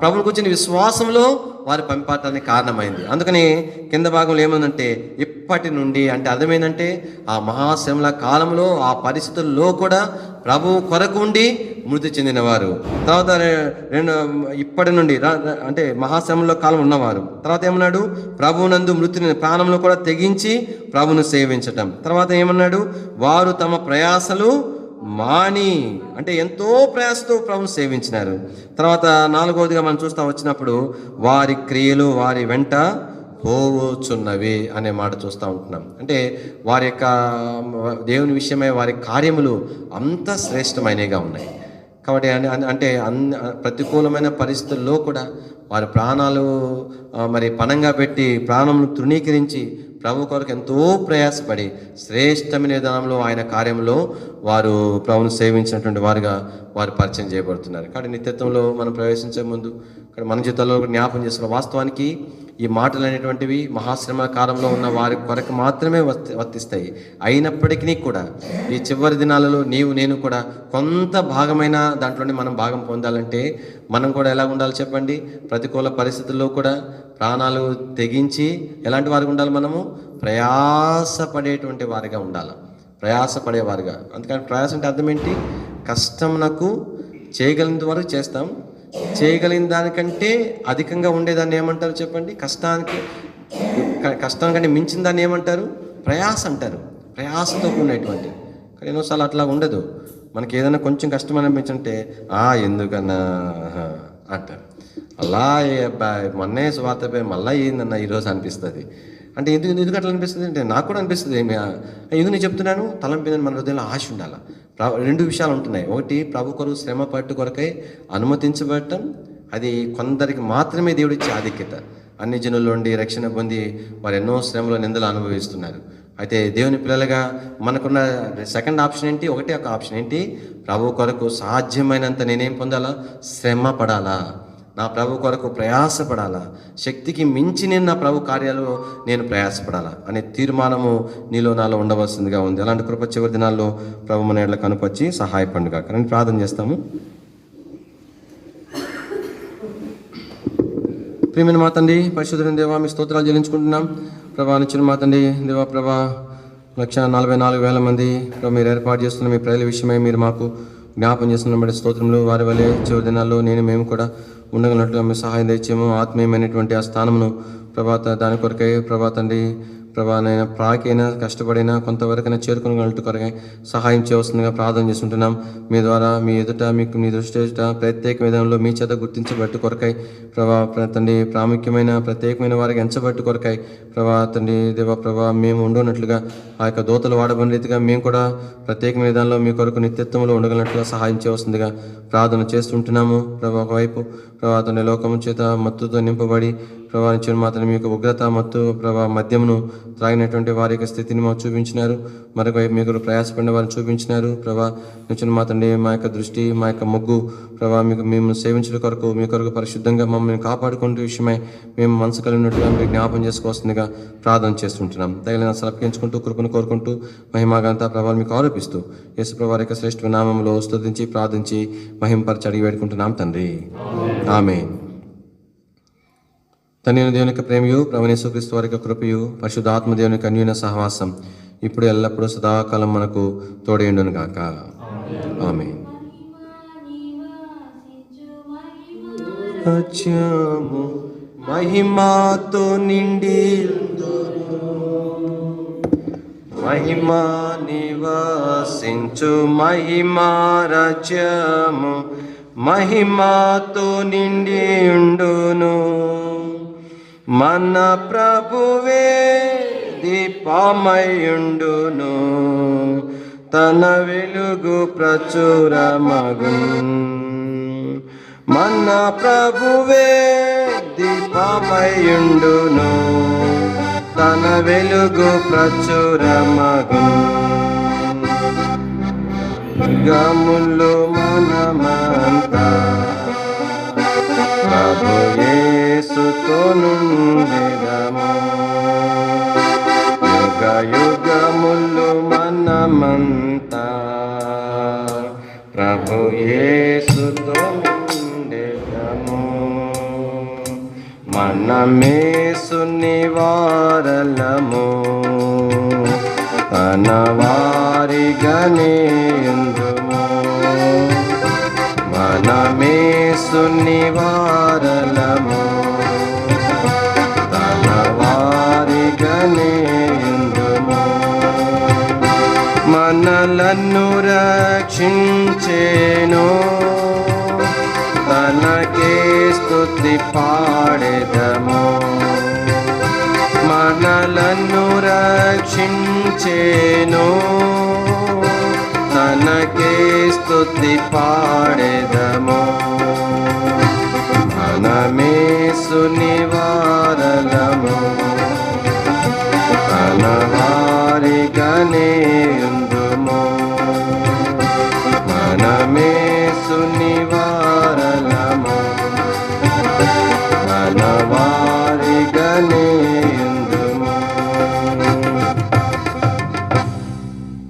ప్రభువుని కూర్చుని విశ్వాసంలో వారు పంపటానికి కారణమైంది. అందుకని కింద భాగంలో ఏమందంటే ఇప్పటి నుండి అంటే అర్థమైందంటే ఆ మహాశ్రమల కాలంలో ఆ పరిస్థితుల్లో కూడా ప్రభువు కొరకు ఉండి మృతి చెందినవారు. తర్వాత ఇప్పటి నుండి అంటే మహాశ్రమంలో కాలం ఉన్నవారు. తర్వాత ఏమన్నాడు? ప్రభువునందు మృతిని ప్రాణంలో కూడా తెగించి ప్రభువును సేవించటం. తర్వాత ఏమన్నాడు? వారు తమ ప్రయాసలు మాని అంటే ఎంతో ప్రయాసతో ప్రభువును సేవించినారు. తర్వాత 4వదిగా మనం చూస్తూ వచ్చినప్పుడు వారి క్రియలు వారి వెంట పోవచ్చున్నవి అనే మాట చూస్తూ ఉంటున్నాం. అంటే వారి యొక్క దేవుని విషయమై వారి కార్యములు అంత శ్రేష్టమైనవిగా ఉన్నాయి. కాబట్టి అంటే ప్రతికూలమైన పరిస్థితుల్లో కూడా వారి ప్రాణాలు మరి పణంగా పెట్టి ప్రాణమును తృణీకరించి ప్రభు కొరకు ఎంతో ప్రయాసపడి శ్రేష్టమైన విధానంలో ఆయన కార్యంలో వారు ప్రభువును సేవించినటువంటి వారుగా వారు పరిచయం చేయబడుతున్నారు. కాబట్టి నిత్యత్వంలో మనం ప్రవేశించే ముందు ఇక్కడ మన జీవితాల్లో జ్ఞాపం చేస్తున్న వాస్తవానికి ఈ మాటలు అనేటువంటివి మహాశ్రమ కాలంలో ఉన్న వారి కొరకు మాత్రమే వర్తిస్తాయి. అయినప్పటికీ కూడా ఈ చివరి దినాలలో నేను కూడా కొంత భాగమైన దాంట్లోనే మనం భాగం పొందాలంటే మనం కూడా ఎలా ఉండాలి చెప్పండి? ప్రతికూల పరిస్థితుల్లో కూడా ప్రాణాలు తెగించి ఎలాంటి వారికి ఉండాలి? మనము ప్రయాసపడేటువంటి వారిగా ఉండాలి, ప్రయాసపడేవారుగా. అందుకని ప్రయాస అంటే అర్థం ఏంటి? కష్టం నాకు చేయగలిగినంత వరకు చేస్తాం, చేయగలిగిన దానికంటే అధికంగా ఉండేదాన్ని ఏమంటారు చెప్పండి? కష్టానికంటే మించిన దాన్ని ఏమంటారు? ప్రయాస అంటారు. ప్రయాసతో కూడినటువంటి. కానీ ఎన్నోసార్లు అట్లా ఉండదు. మనకి ఏదైనా కొంచెం కష్టం అనిపించంటే ఎందుకన్నా అంటారు. అలా అబ్బాయి మొన్నే స్వార్థపై మళ్ళీ ఏందన్నా ఈరోజు అనిపిస్తుంది. అంటే ఎందుకు అట్లా అనిపిస్తుంది అంటే నాకు కూడా అనిపిస్తుంది. ఎందుకు నేను చెప్తున్నాను? తలంపిందని మన హృదయంలో ఆశ ఉండాలి. 2 విషయాలు ఉంటున్నాయి. ఒకటి, ప్రభు కొరకు శ్రమ పట్టు కొరకై అనుమతించబడటం. అది కొందరికి మాత్రమే దేవుడిచ్చే ఆధిక్యత. అన్ని జనుల నుండి రక్షణ పొంది వారు ఎన్నో శ్రమలో నిందలు అనుభవిస్తున్నారు. అయితే దేవుని పిల్లలుగా మనకున్న సెకండ్ ఆప్షన్ ఏంటి? ఒకటే ఒక ఆప్షన్ ఏంటి? ప్రభు కొరకు సాధ్యమైనంత నేనేం పొందాలా? శ్రమ పడాలా, నా ప్రభు కొరకు ప్రయాసపడాలా, శక్తికి మించి నేను నా ప్రభు కార్యాలు నేను ప్రయాసపడాలా అనే తీర్మానము నీలో నాలో ఉండవలసిందిగా ఉంది. అలాంటి కృప చివరి దినాల్లో ప్రభు మన ఎడల కనుపొచ్చి సహాయపడుగా. కానీ ప్రార్థన చేస్తాము. ప్రియమైన మా తండ్రి, పరిశుద్ధుని దేవా, మీ స్తోత్రాలు చెల్లించుకుంటున్నాం. ప్రభా నిచ్చిన మా తండ్రి దేవా, ప్రభా 144,000 మంది ప్రభు మీరు ఏర్పాటు చేస్తున్న మీ ప్రజల విషయమై మీరు మాకు జ్ఞాపం చేస్తున్న బట్టి స్తోత్రంలో వారి వల్లే చివరి దినాల్లో మేము కూడా ఉండగలనట్లుగా మీ సహాయం తెచ్చేమో. ఆత్మీయమైనటువంటి ఆ స్థానమును ప్రభాత దాని కొరకై ప్రభా తండ్రి ప్రభానైనా ప్రాకైనా కష్టపడైనా కొంతవరకైనా చేరుకునగలట్టు కొరకై సహాయం చేయవలసిందిగా ప్రార్థన చేస్తుంటున్నాం. మీ ద్వారా మీ ఎదుట మీకు మీ దృష్టి ఎదుట ప్రత్యేక విధానంలో మీ చేత గుర్తించబట్టు కొరకై ప్రభా తండ్రి ప్రాముఖ్యమైన ప్రత్యేకమైన వారికి ఎంచబట్టు కొరకై ప్రభా తండ్రి దేవ ప్రభా మేము ఉండనట్లుగా ఆ యొక్క దూతలు వాడబడిన రీతిగా మేము కూడా ప్రత్యేకమైన విధానంలో మీ కొరకు నిత్యత్వంలో ఉండగలనట్లుగా సహాయం చేయవలసిందిగా ప్రార్థన చేస్తుంటున్నాము. ప్రభా ఒకవైపు ప్రభా తండ్రి లోకము చేత మత్తుతో నింపబడి ప్రభావించిన మాత్రం మీ యొక్క ఉగ్రత మత్తు ప్రభా మద్యమును త్రాగినటువంటి వారి యొక్క స్థితిని మాకు చూపించినారు. మరొక మీకు ప్రయాసపడిన వారిని చూపించినారు. ప్రభా నిచ్చిన మా తండ్రి, మా యొక్క దృష్టి, మా యొక్క మొగ్గు ప్రభా మీకు మేము సేవించడం కొరకు, మీ కొరకు పరిశుద్ధంగా మమ్మల్ని కాపాడుకుంటూ విషయమై మేము మనసు కలిగినట్టుగా మీరు జ్ఞాపం చేసుకోవాల్సిందిగా ప్రార్థన చేస్తుంటున్నాం. తగిన సలపించుకుంటూ కృపను కోరుకుంటూ మహిమాగంత ప్రభావం మీకు ఆరోపిస్తూ యేసు ప్రభు వారి యొక్క శ్రేష్ఠ నామంలో స్తుతించి ప్రార్థించి మహింపరిచి అడిగి వేడుకుంటున్నాం తండ్రి. ఆమేన్. తండ్రి దేవుని యొక్క ప్రేమయు, ప్రభువైన యేసుక్రీస్తు వారి యొక్క కృపయు, పరిశుద్ధాత్మ దేవుని యొక్క అన్యోన్య సహవాసం ఇప్పుడు ఎల్లప్పుడూ సదాకాలం మనకు తోడేయుండును గాక. ఆమేన్. సత్యము మహిమాతో నిండి మహిమా నివాసించు మహిమా రాజ్యము మహిమాతో నిండి ఉండును. మన ప్రభువే దీపమయుండును, తన వెలుగు ప్రచురమగును. మన ప్రభువే దీపమయుండును, తన వెలుగు ప్రచురమగును. గములు మనమంతా ప్రభు యేసుతో నుండెదము. యుగ యుగములు మనమంతా ప్రభు యేసుతో నుండెదము. మనమేసుని వారలము, తన వారిగానే ఉందుము. మనమేసుని వారలము, తన వారిగానే ఉందుము. మనలను రక్షించెను, తనకే స్తుతి పాడెదము. మనలను రక్షించెను, తనకే స్తుతి పాడెదము.